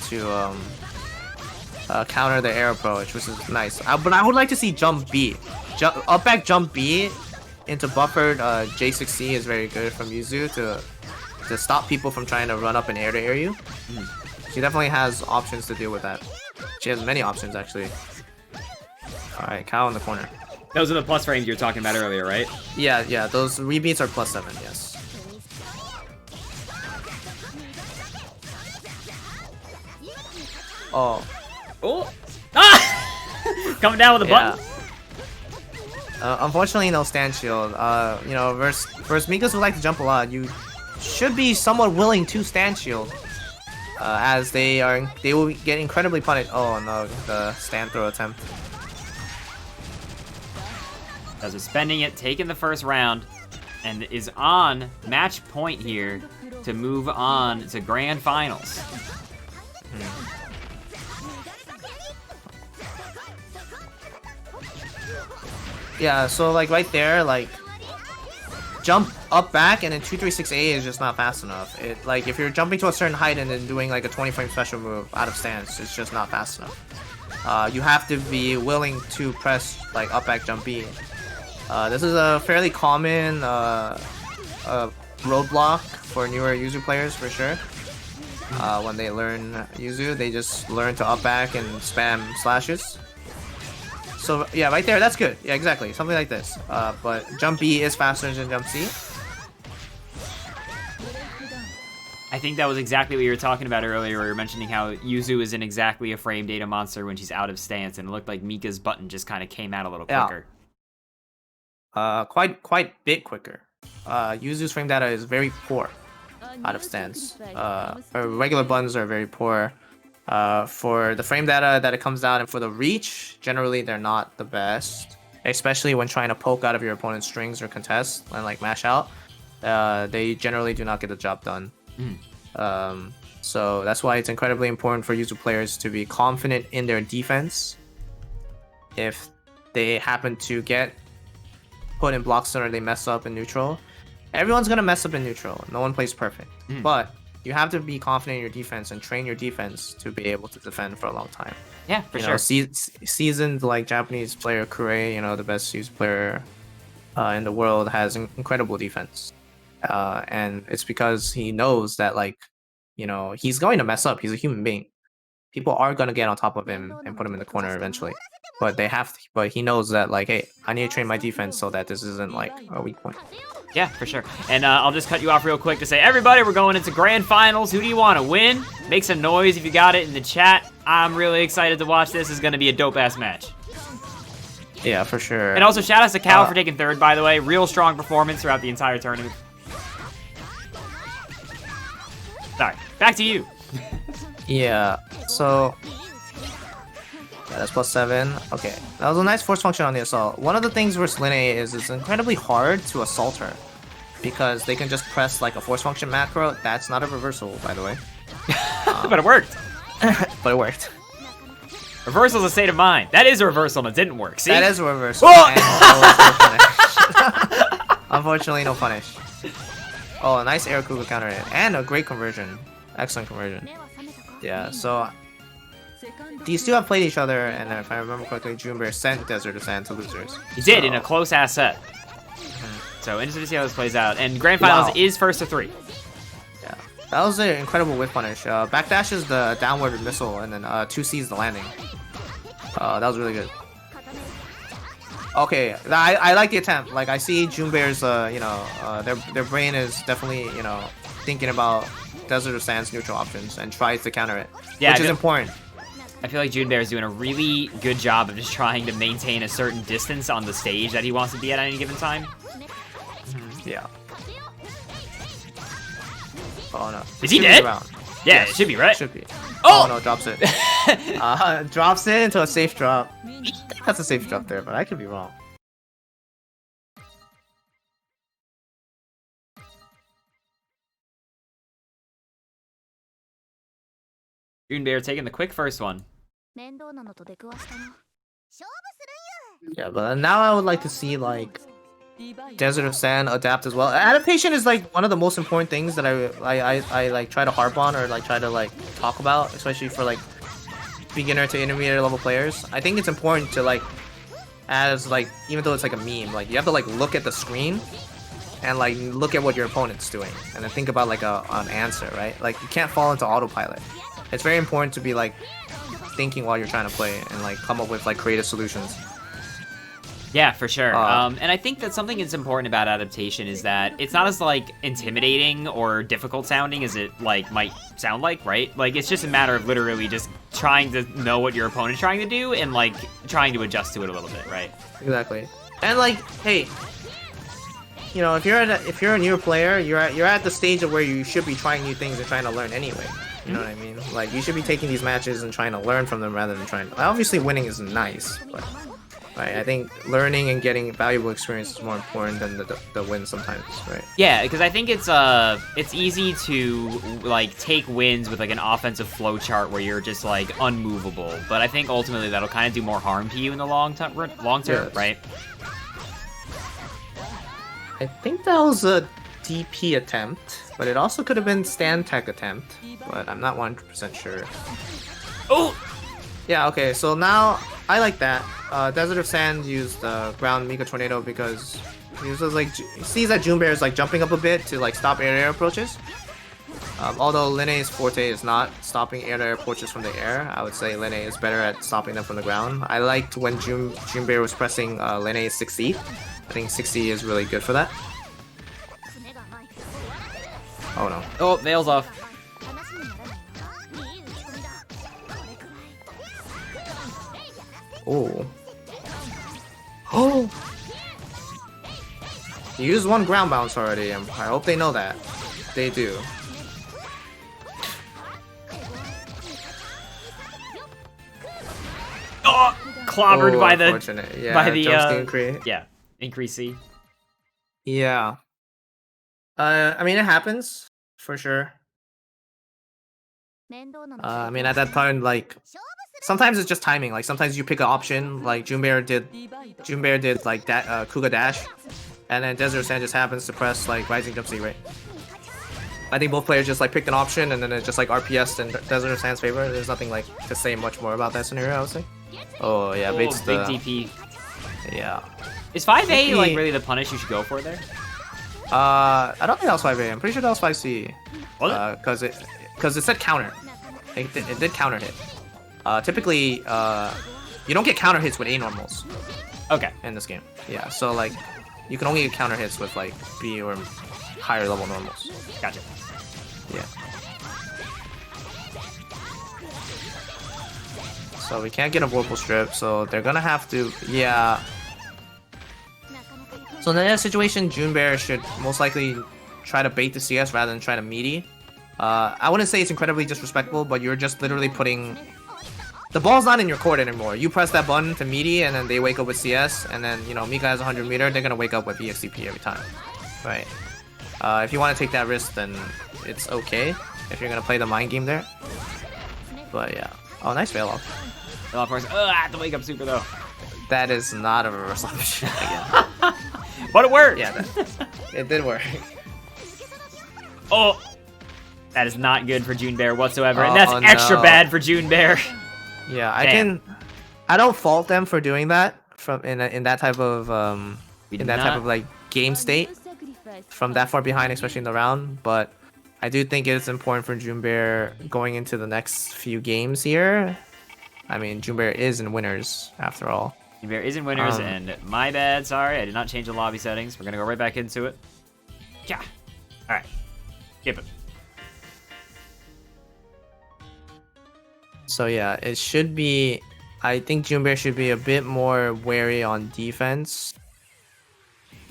to counter the air approach, which is nice. But I would like to see jump B. Up back jump B into buffered J6C is very good from Yuzu to stop people from trying to run up and air to air you. She definitely has options to deal with that. She has many options actually. Alright, Cow in the corner. Those are the plus frames you were talking about earlier, right? Yeah, those rebeats are +7, yes. Oh. Ah! Coming down with a button. Unfortunately, no stand shield. You know, versus Mikas who like to jump a lot, you should be somewhat willing to stand shield, as they will get incredibly punished. Oh no, the stand throw attempt. Does it spending it, taking the first round, and is on match point here to move on to grand finals. Yeah, so like right there, like jump up back and then 236A is just not fast enough. It like if you're jumping to a certain height and then doing like a 20 frame special move out of stance, it's just not fast enough. You have to be willing to press like up back jump B. This is a fairly common roadblock for newer Yuzu players for sure. When they learn Yuzu, they just learn to up back and spam slashes. So yeah, right there, that's good. Yeah, exactly, something like this. But jump B is faster than jump C. I think that was exactly what you were talking about earlier, where you were mentioning how Yuzu isn't exactly a frame data monster when she's out of stance, and it looked like Mika's button just kind of came out a little quicker. Quite bit quicker. Yuzu's frame data is very poor out of stance. Regular buttons are very poor. For the frame data that it comes out and for the reach, generally they're not the best, especially when trying to poke out of your opponent's strings or contest and like mash out. They generally do not get the job done. So that's why it's incredibly important for Yuzu players to be confident in their defense. If they happen to get put in block stun or they mess up in neutral, everyone's gonna mess up in neutral. No one plays perfect, but you have to be confident in your defense and train your defense to be able to defend for a long time. Yeah, for sure. Seasoned like Japanese player Kure, you know, the best Yuzu player in the world, has incredible defense, and it's because he knows that, like, you know, he's going to mess up. He's a human being. People are gonna get on top of him and put him in the corner eventually. But they have to, but he knows that, like, hey, I need to train my defense so that this isn't like a weak point. Yeah, for sure. And I'll just cut you off real quick to say, everybody, we're going into grand finals. Who do you want to win? Make some noise if you got it in the chat. I'm really excited to watch this. It's going to be a dope-ass match. Yeah, for sure. And also, shout out to Cal for taking third, by the way. Real strong performance throughout the entire tournament. Sorry, back to you. Yeah, so... yeah, that's +7. Okay, that was a nice force function on the assault. One of the things versus Linne is it's incredibly hard to assault her because they can just press like a force function macro. That's not a reversal, by the way. But it worked. But it worked. Reversal's a state of mind. That is a reversal and it didn't work. See? That is a reversal. And no punish. Unfortunately, no punish. Oh, a nice air Kuga counter hit. And a great conversion. Excellent conversion. Yeah, so... these two have played each other, and if I remember correctly, Junbear sent Desert Sand to losers. He did, in a close-ass set. So, interesting to see how this plays out. And Grand Finals is first to 3. Yeah. That was an incredible whip punish. Backdash is the downward missile, and then 2C is the landing. That was really good. Okay, I like the attempt. Like, I see Junbear's, you know, their brain is definitely, you know, thinking about Desert of Sands neutral options and tries to counter it, yeah, which is important. I feel like Junbear is doing a really good job of just trying to maintain a certain distance on the stage that he wants to be at any given time. Yeah. Oh no. Is he dead? Yeah, yes, it should be, right? Should be. Oh! Oh no, drops it. Drops it into a safe drop. That's a safe drop there, but I could be wrong. Junbear taking the quick first one. Yeah, but now I would like to see like Desert of Sand adapt as well. Adaptation is like one of the most important things that I like try to harp on or like try to like talk about, especially for like beginner to intermediate level players. I think it's important to like, as like, even though it's like a meme, like you have to like look at the screen and like look at what your opponent's doing and then think about like an answer, right? Like you can't fall into autopilot. It's very important to be like thinking while you're trying to play and like come up with like creative solutions. Yeah, for sure. And I think that something that's important about adaptation is that it's not as like intimidating or difficult sounding as it like might sound like, right? Like it's just a matter of literally just trying to know what your opponent's trying to do and like trying to adjust to it a little bit, right? Exactly. And like, hey, you know, if you're a newer player, you're at the stage of where you should be trying new things and trying to learn anyway. You know what I mean? Like you should be taking these matches and trying to learn from them rather than trying. Obviously, winning is nice, but. Right, I think learning and getting valuable experience is more important than the win sometimes, right? Yeah, because I think it's easy to like take wins with like an offensive flow chart where you're just like unmovable, but I think ultimately that'll kind of do more harm to you in the long term, Yes. right? I think that was a DP attempt, but it also could have been stand tech attempt, but I'm not 100% sure. Oh! Yeah, okay, so now I like that. Desert of Sand used ground Mika Tornado because he was like he sees that Junbear is like jumping up a bit to like stop air-to-air approaches. Although Linne's forte is not stopping air-to-air approaches from the air, I would say Linne is better at stopping them from the ground. I liked when Junbear was pressing Linne's 6C. I think 6C is really good for that. Oh no. Oh, Veil's off. Oh. Oh! You used one ground bounce already, and I hope they know that. They do. Oh! Clobbered by the increase C. Yeah. I mean it happens for sure. I mean at that point like sometimes it's just timing. Like sometimes you pick an option, like Junbear did like that Kuga dash, and then Desert Sand just happens to press like Rising Jump C, right? I think both players just like picked an option and then it just like RPS'd in Desert Sand's favor. There's nothing like to say much more about that scenario, I would say. Oh yeah, baits big the DP. Yeah. Is 5A like really the punish you should go for there? I don't think that was 5A. I'm pretty sure that was 5C. Was it? Because it said counter. It did counter hit. Typically, you don't get counter hits with A normals. Okay. In this game. Yeah, so like, you can only get counter hits with like B or higher level normals. Gotcha. Yeah. So we can't get a Whirlpool Strip, so they're gonna have to, yeah. So in that situation, Junbear should most likely try to bait the CS rather than try to meaty. I wouldn't say it's incredibly disrespectful, but you're just literally putting... The ball's not in your court anymore. You press that button to meaty, and then they wake up with CS, and then, you know, Mika has 100 meter, they're gonna wake up with EXCP every time. Right. If you want to take that risk, then it's okay, if you're gonna play the mind game there. But yeah. Oh, nice fail off. Fail off first. I have to wake up super though. That is not a reverse option again. But it worked! Yeah, it did work. Oh! That is not good for Junbear whatsoever, and that's extra bad for Junbear. Yeah, I don't fault them for doing that in that type of like game state from that far behind, especially in the round. But I do think it's important for Junbear going into the next few games here. I mean, Junbear is in winners after all. Junbear is in winners, and my bad. Sorry, I did not change the lobby settings. We're gonna go right back into it. Yeah. All right. Skip it. So yeah, it should be. I think Junbear should be a bit more wary on defense,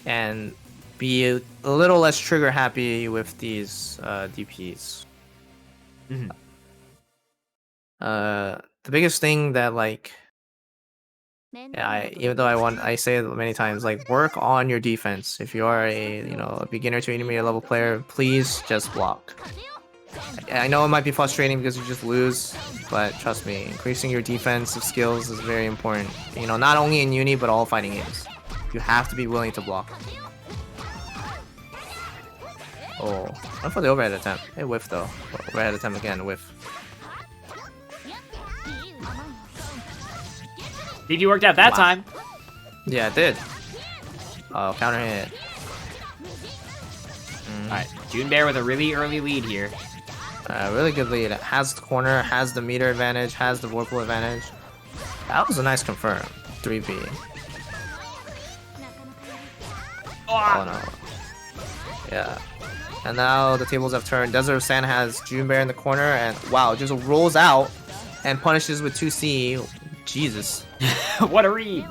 and be a little less trigger happy with these DPs. Mm-hmm. The biggest thing that like, yeah, even though I say it many times, like work on your defense. If you are a beginner to intermediate level player, please just block. I know it might be frustrating because you just lose, but trust me, increasing your defensive skills is very important. Not only in uni but all fighting games. You have to be willing to block. Oh, went for the overhead attempt. It whiffed though. Overhead attempt again, whiff. DP worked out that time. Yeah, it did. Oh, counter hit. Alright, Junbear with a really early lead here. Really good lead. Has the corner, has the meter advantage, has the Whirlpool advantage. That was a nice confirm. 3B. Oh no. Yeah. And now the tables have turned. Desert of Sand has Junbear in the corner, and wow, just rolls out and punishes with 2C. Jesus. What a read!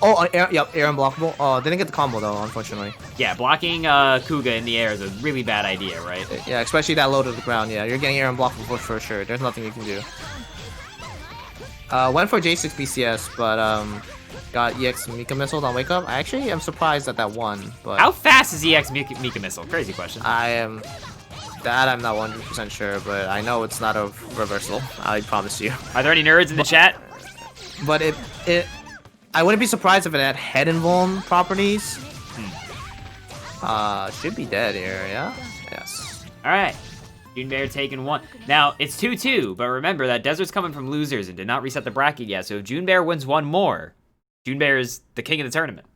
Oh, air unblockable. Oh, didn't get the combo though, unfortunately. Yeah, blocking Kuga in the air is a really bad idea, right? Yeah, especially that low to the ground. Yeah, you're getting air unblockable for sure. There's nothing you can do. Went for J6 BCS, but got EX Mika Missile on Wake Up. I actually am surprised that won, but how fast is EX Mika Missile? Crazy question. I'm not 100% sure, but I know it's not a reversal. I promise you. Are there any nerds in the chat? But I wouldn't be surprised if it had head invuln properties. Should be dead here, yeah? Yes. Alright. Junbear taking one. Now, it's 2-2, but remember that Desert's coming from losers and did not reset the bracket yet, so if Junbear wins one more, Junbear is the king of the tournament.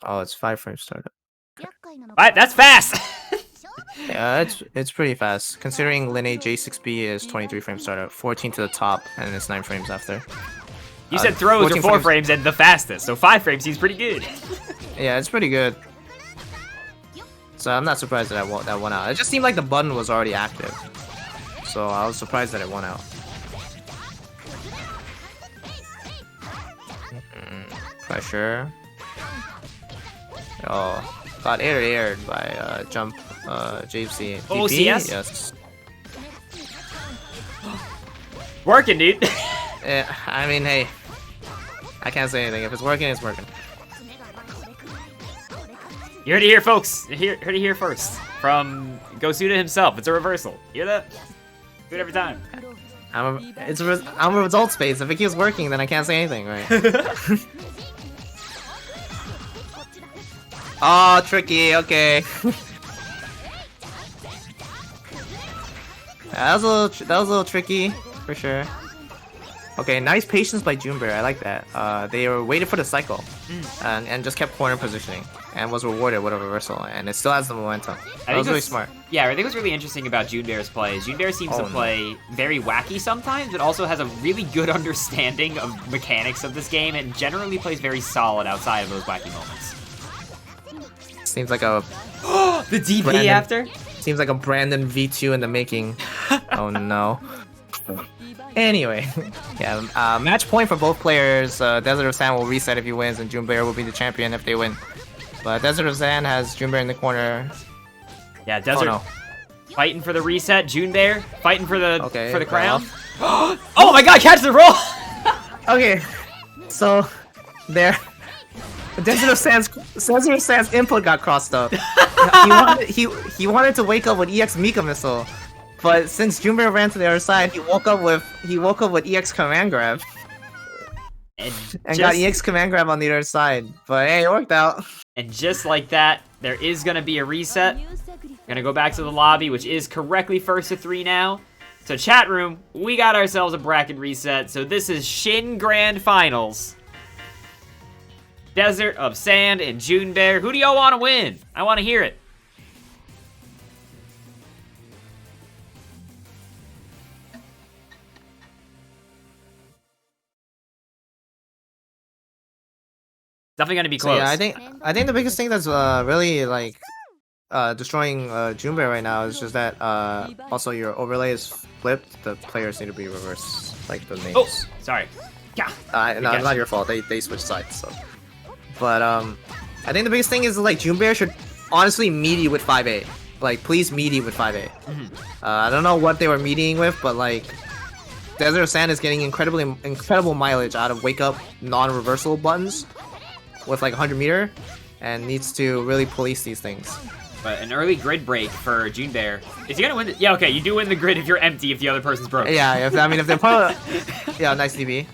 Oh, it's 5 frame startup. Alright, that's fast! Yeah, it's pretty fast. Considering Lineage J6B is 23 frame startup, 14 to the top, and it's 9 frames after. You said throws are 4 frames and the fastest, so 5 frames seems pretty good. Yeah, it's pretty good. So I'm not surprised that that won out. It just seemed like the button was already active. So I was surprised that it won out. Pressure. Oh, got aired by jump JC. Oh, CS? Yes. Working, dude. I mean, hey, I can't say anything. If it's working, it's working. You heard it here, folks. You heard it here first from Gosuda himself. It's a reversal. Hear that? Do it every time. I'm a result space. If it keeps working, then I can't say anything, right? Oh, tricky. Okay. That was a little tricky for sure. Okay, nice patience by Junbear. I like that. They were waiting for the cycle and just kept corner positioning and was rewarded with a reversal, and it still has the momentum. That was really smart. Yeah, I think what's really interesting about Junbear's play is Junbear seems to play very wacky sometimes, but also has a really good understanding of mechanics of this game and generally plays very solid outside of those wacky moments. Seems like a the DP after? Seems like a Brandon V2 in the making. Oh no. Anyway, yeah, match point for both players. Desert of Sand will reset if he wins, and Junbear will be the champion if they win. But Desert of Sand has Junbear in the corner. Yeah, Desert fighting for the reset. Junbear fighting for the crown. Oh my God! Catch the roll. Okay, so there. Desert of Sand's input got crossed up. he wanted to wake up with EX Mika Missile. But since Junbear ran to the other side, he woke up with EX Command Grab. And got EX Command Grab on the other side. But hey, it worked out. And just like that, there is going to be a reset. Gonna go back to the lobby, which is correctly first to 3 now. So chat room, we got ourselves a bracket reset. So this is Shin Grand Finals. Desert of Sand and Junbear. Who do y'all want to win? I want to hear it. Definitely gonna be close. So yeah, I think the biggest thing that's really like destroying Junbear right now is just that also your overlay is flipped. The players need to be reversed, like the names. Oh, sorry. Yeah. No, not your fault. They switched sides. So, but I think the biggest thing is like Junbear should honestly meaty with 5A. Like please meaty with 5A. I don't know what they were meeting with, but like Desert of Sand is getting incredible mileage out of wake up non-reversal buttons with like 100 meter, and needs to really police these things. But an early grid break for Junbear. Is he gonna win? Yeah, okay, you do win the grid if you're empty, if the other person's broke. Yeah, if they're part of, yeah, nice DB.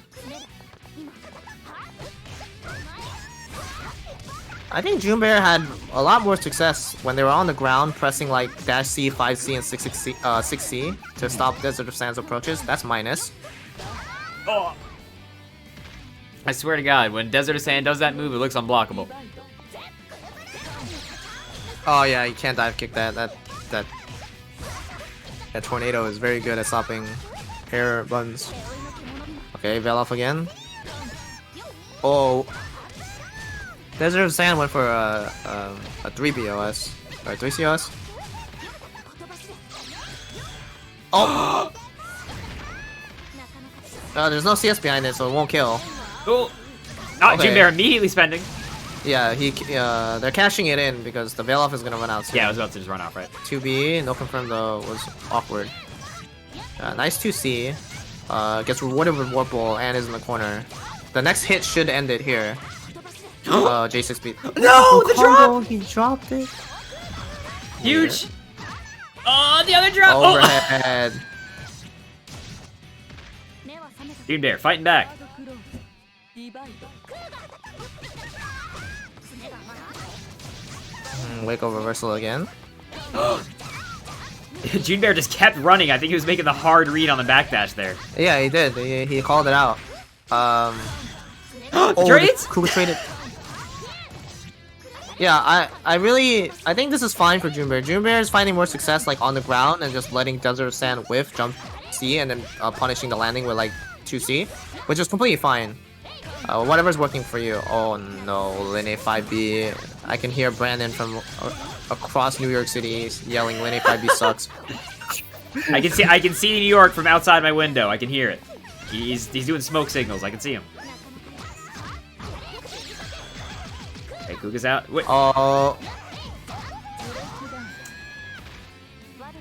I think Junbear had a lot more success when they were on the ground pressing like dash C, 5C, and 6C to stop Desert of Sand's approaches. That's minus. Oh. I swear to God, when Desert of Sand does that move, it looks unblockable. Oh yeah, you can't dive kick that. That tornado is very good at stopping air buttons. Okay, veil off again. Oh, Desert of Sand went for a 3 BOS or 3 COS. Oh, there's no CS behind it, so it won't kill. Oh, not Okay. Junbear immediately spending. Yeah, they're cashing it in because the veil off is gonna run out soon. Yeah, I was about to just run off, right? 2B, no confirm though, was awkward. Nice 2C. Gets rewarded with Warp Ball and is in the corner. The next hit should end it here. J6B. No, the drop! He dropped it. Huge. Oh, the other drop. Overhead. Junbear fighting back. Wake up reversal again. Junbear just kept running. I think he was making the hard read on the backdash there. Yeah, he did. He called it out. Trades? Cool traded. Yeah, I think this is fine for Junbear. Junbear is finding more success like on the ground and just letting Desert of Sand whiff, jump C, and then punishing the landing with like 2C, which is completely fine. Whatever's working for you. Oh no, Lane 5B. I can hear Brandon from across New York City yelling Lane 5B sucks. I can see New York from outside my window. I can hear it. He's doing smoke signals. I can see him. Hey, Kuga's out. Wait. Oh.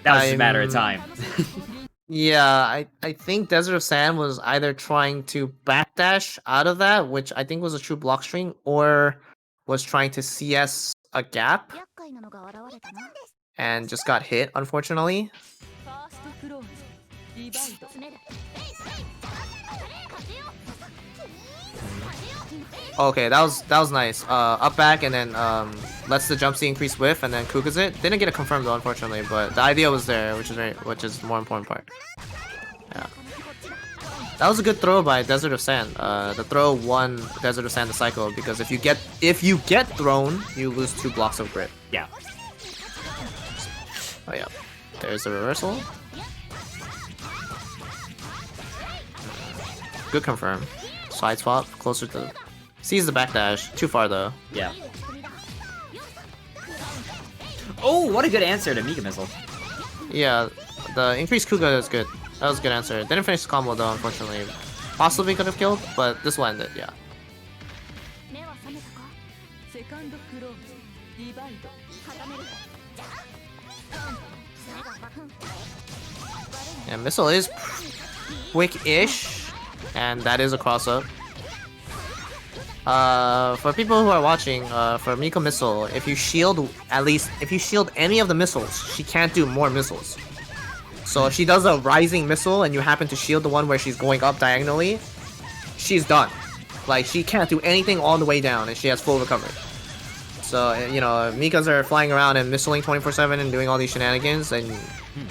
That was just a matter of time. Yeah, I think Desert of Sand was either trying to backdash out of that, which I think was a true block string, or was trying to CS a gap and just got hit, unfortunately. Okay, that was nice. Up back and then lets the jump C increase whiff and then Kukas it. Didn't get it confirmed though, unfortunately, but the idea was there, which is the more important part. Yeah. That was a good throw by Desert of Sand. The throw won Desert of Sand the cycle because if you get thrown, you lose 2 blocks of grit. Yeah. Oh yeah. There's the reversal. Good confirm. Side swap, closer to... Sees the backdash. Too far though. Yeah. Oh, what a good answer to Mega Missile. Yeah, the increased Kuga is good. That was a good answer. Didn't finish the combo though, unfortunately. Possibly could have killed, but this will end it, yeah. Yeah, Missile is quick-ish, and that is a cross-up. For people who are watching, for Miko Missile, if you shield any of the missiles, she can't do more missiles. So if she does a rising missile and you happen to shield the one where she's going up diagonally, she's done. Like, she can't do anything all the way down and she has full recovery. So, you know, Mikas are flying around and missiling 24/7 and doing all these shenanigans, and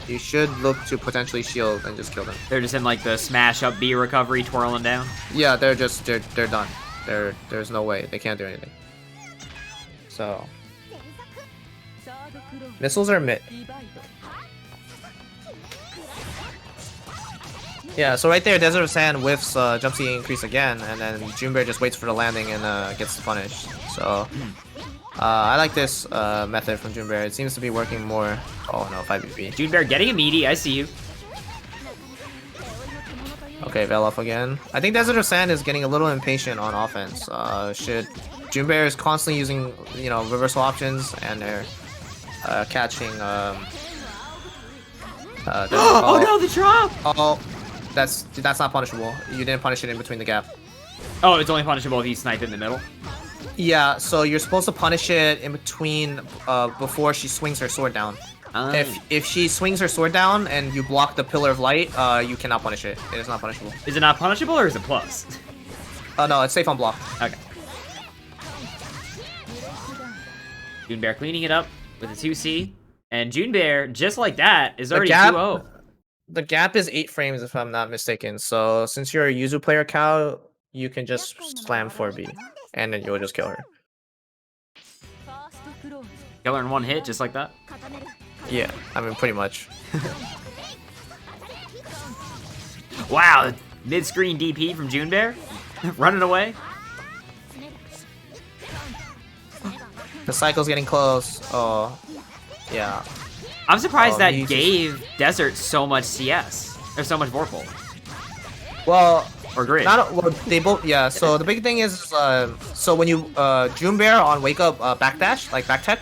you should look to potentially shield and just kill them. They're just in like the smash up B recovery, twirling down. Yeah, they're done. There's no way they can't do anything. So missiles are mid. Yeah, so right there, Desert of Sand whiffs jump C increase again, and then Junbear just waits for the landing and gets the punish. So I like this method from Junbear. It seems to be working more. Oh no, 5BP. Junbear getting a meaty. I see you. Okay, Veil off again. I think Desert of Sand is getting a little impatient on offense. Junbear is constantly using, reversal options, and they're catching. Oh no, the drop! Oh, that's not punishable. You didn't punish it in between the gap. Oh, it's only punishable if you snipe in the middle. Yeah, so you're supposed to punish it in between before she swings her sword down. If she swings her sword down and you block the Pillar of Light, you cannot punish it. It is not punishable. Is it not punishable or is it plus? No, it's safe on block. Okay. Junbear cleaning it up with a 2C. And Junbear, just like that, is already 2-0. The gap is 8 frames if I'm not mistaken. So since you're a Yuzu player, Cow, you can just slam 4B. And then you'll just kill her. Kill her in one hit, just like that? Yeah, I mean, pretty much. Wow, mid-screen DP from Junbear? Running away? The cycle's getting close. Oh, yeah. I'm surprised that gave Desert so much CS. Or so much Vorpal. Well, or grid. They both, yeah. So the big thing is, so when you Junbear on wake up backdash, like back tech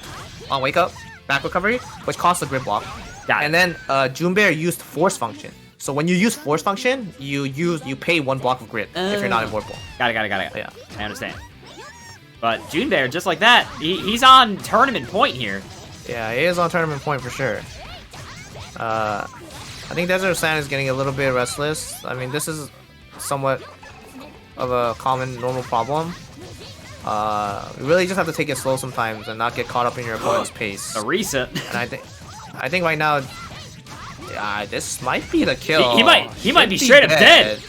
on wake up, back recovery, which costs a grid block. And then Junbear used force function. So when you use force function, you pay 1 block of grid if you're not in Vorpal. Got it. Yeah, I understand. But Junbear, just like that, he's on tournament point here. Yeah, he is on tournament point for sure. I think Desert of Sand is getting a little bit restless. I mean, this is somewhat of a common, normal problem. You really just have to take it slow sometimes and not get caught up in your opponent's pace. A reset. And I think right now, yeah, this might be the kill. He might be straight up dead.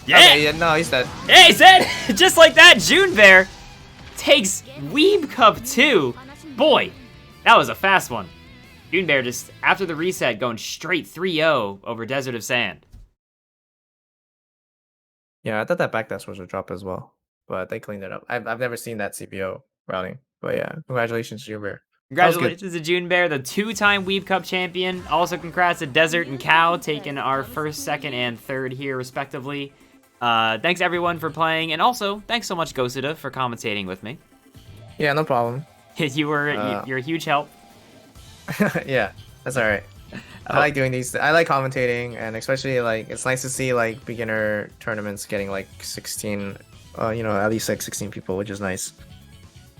Yeah. Okay, yeah, no, he's dead. Yeah, he's dead. Just like that, Junbear takes Weebcup 2. Boy, that was a fast one. Junbear just, after the reset, going straight 3-0 over Desert of Sand. Yeah, I thought that backdash was a drop as well, but they cleaned it up. I've never seen that CPO routing, but yeah, congratulations to Junbear. Congratulations to Junbear, the 2-time Weebcup champion. Also congrats to Desert and Cow, taking our 1st, 2nd, and 3rd here, respectively. Thanks everyone for playing, and also thanks so much Gosuda for commentating with me. Yeah, no problem. You're a huge help. Yeah, that's all right. I like doing these. I like commentating, and especially like it's nice to see like beginner tournaments getting like 16, at least like 16 people, which is nice.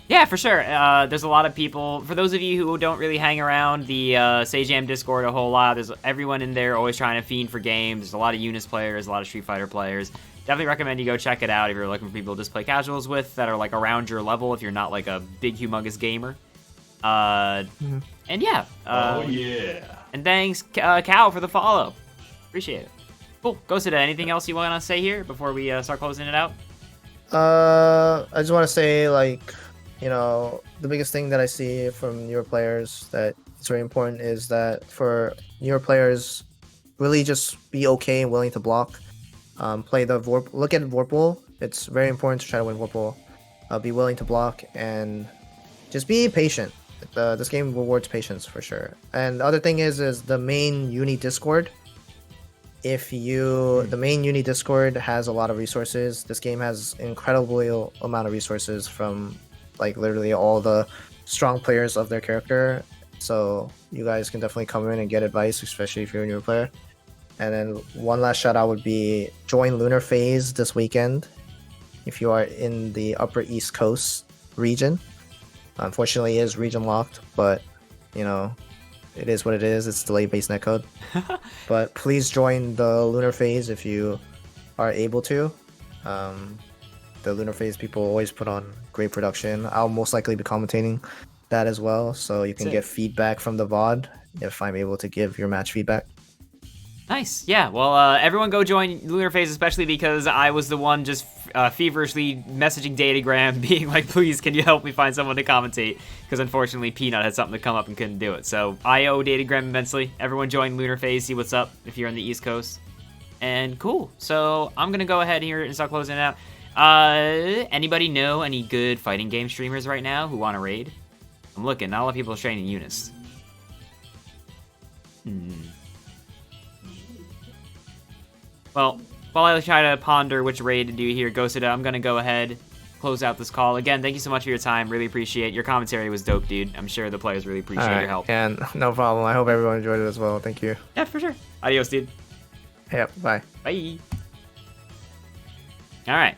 Yeah, for sure. There's a lot of people. For those of you who don't really hang around the Sajam Discord a whole lot, there's everyone in there always trying to fiend for games. There's a lot of Unis players, a lot of Street Fighter players. Definitely recommend you go check it out if you're looking for people to just play casuals with that are like around your level if you're not like a big, humongous gamer. And yeah. Oh, yeah. And thanks, Cow, for the follow. Appreciate it. Cool. Gosuda, anything else you want to say here before we start closing it out? I just want to say, like, the biggest thing that I see from newer players that it's very important is that for newer players, really just be okay and willing to block. Play the look at Vorpal. It's very important to try to win Vorpal. Be willing to block and just be patient. This game rewards patience for sure. And the other thing is the main Uni Discord. The main Uni Discord has a lot of resources. This game has incredible amount of resources from like literally all the strong players of their character. So you guys can definitely come in and get advice, especially if you're a newer player. And then one last shout out would be join Lunar Phase this weekend if you are in the Upper East Coast region. Unfortunately, it is region locked, but it is what it is. It's delay-based netcode. But please join the Lunar Phase if you are able to. The Lunar Phase people always put on great production. I'll most likely be commentating that as well, so you can Sick. get feedback from the VOD if I'm able to give your match feedback. Nice. Yeah. Well, everyone go join Lunar Phase, especially because I was the one just feverishly messaging Datagram, being like, please, can you help me find someone to commentate? Because unfortunately, Peanut had something to come up and couldn't do it. So I owe Datagram immensely. Everyone join Lunar Phase, see what's up if you're on the East Coast. And cool. So I'm going to go ahead here and start closing it out. Anybody know any good fighting game streamers right now who want to raid? I'm looking. Not a lot of people are training Eunice. Well, while I try to ponder which raid to do here, Gosuda, I'm going to go ahead, close out this call. Again, thank you so much for your time. Really appreciate your commentary. Was dope, dude. I'm sure the players really appreciate your help. And no problem. I hope everyone enjoyed it as well. Thank you. Yeah, for sure. Adios, dude. Yep, bye. Bye. All right.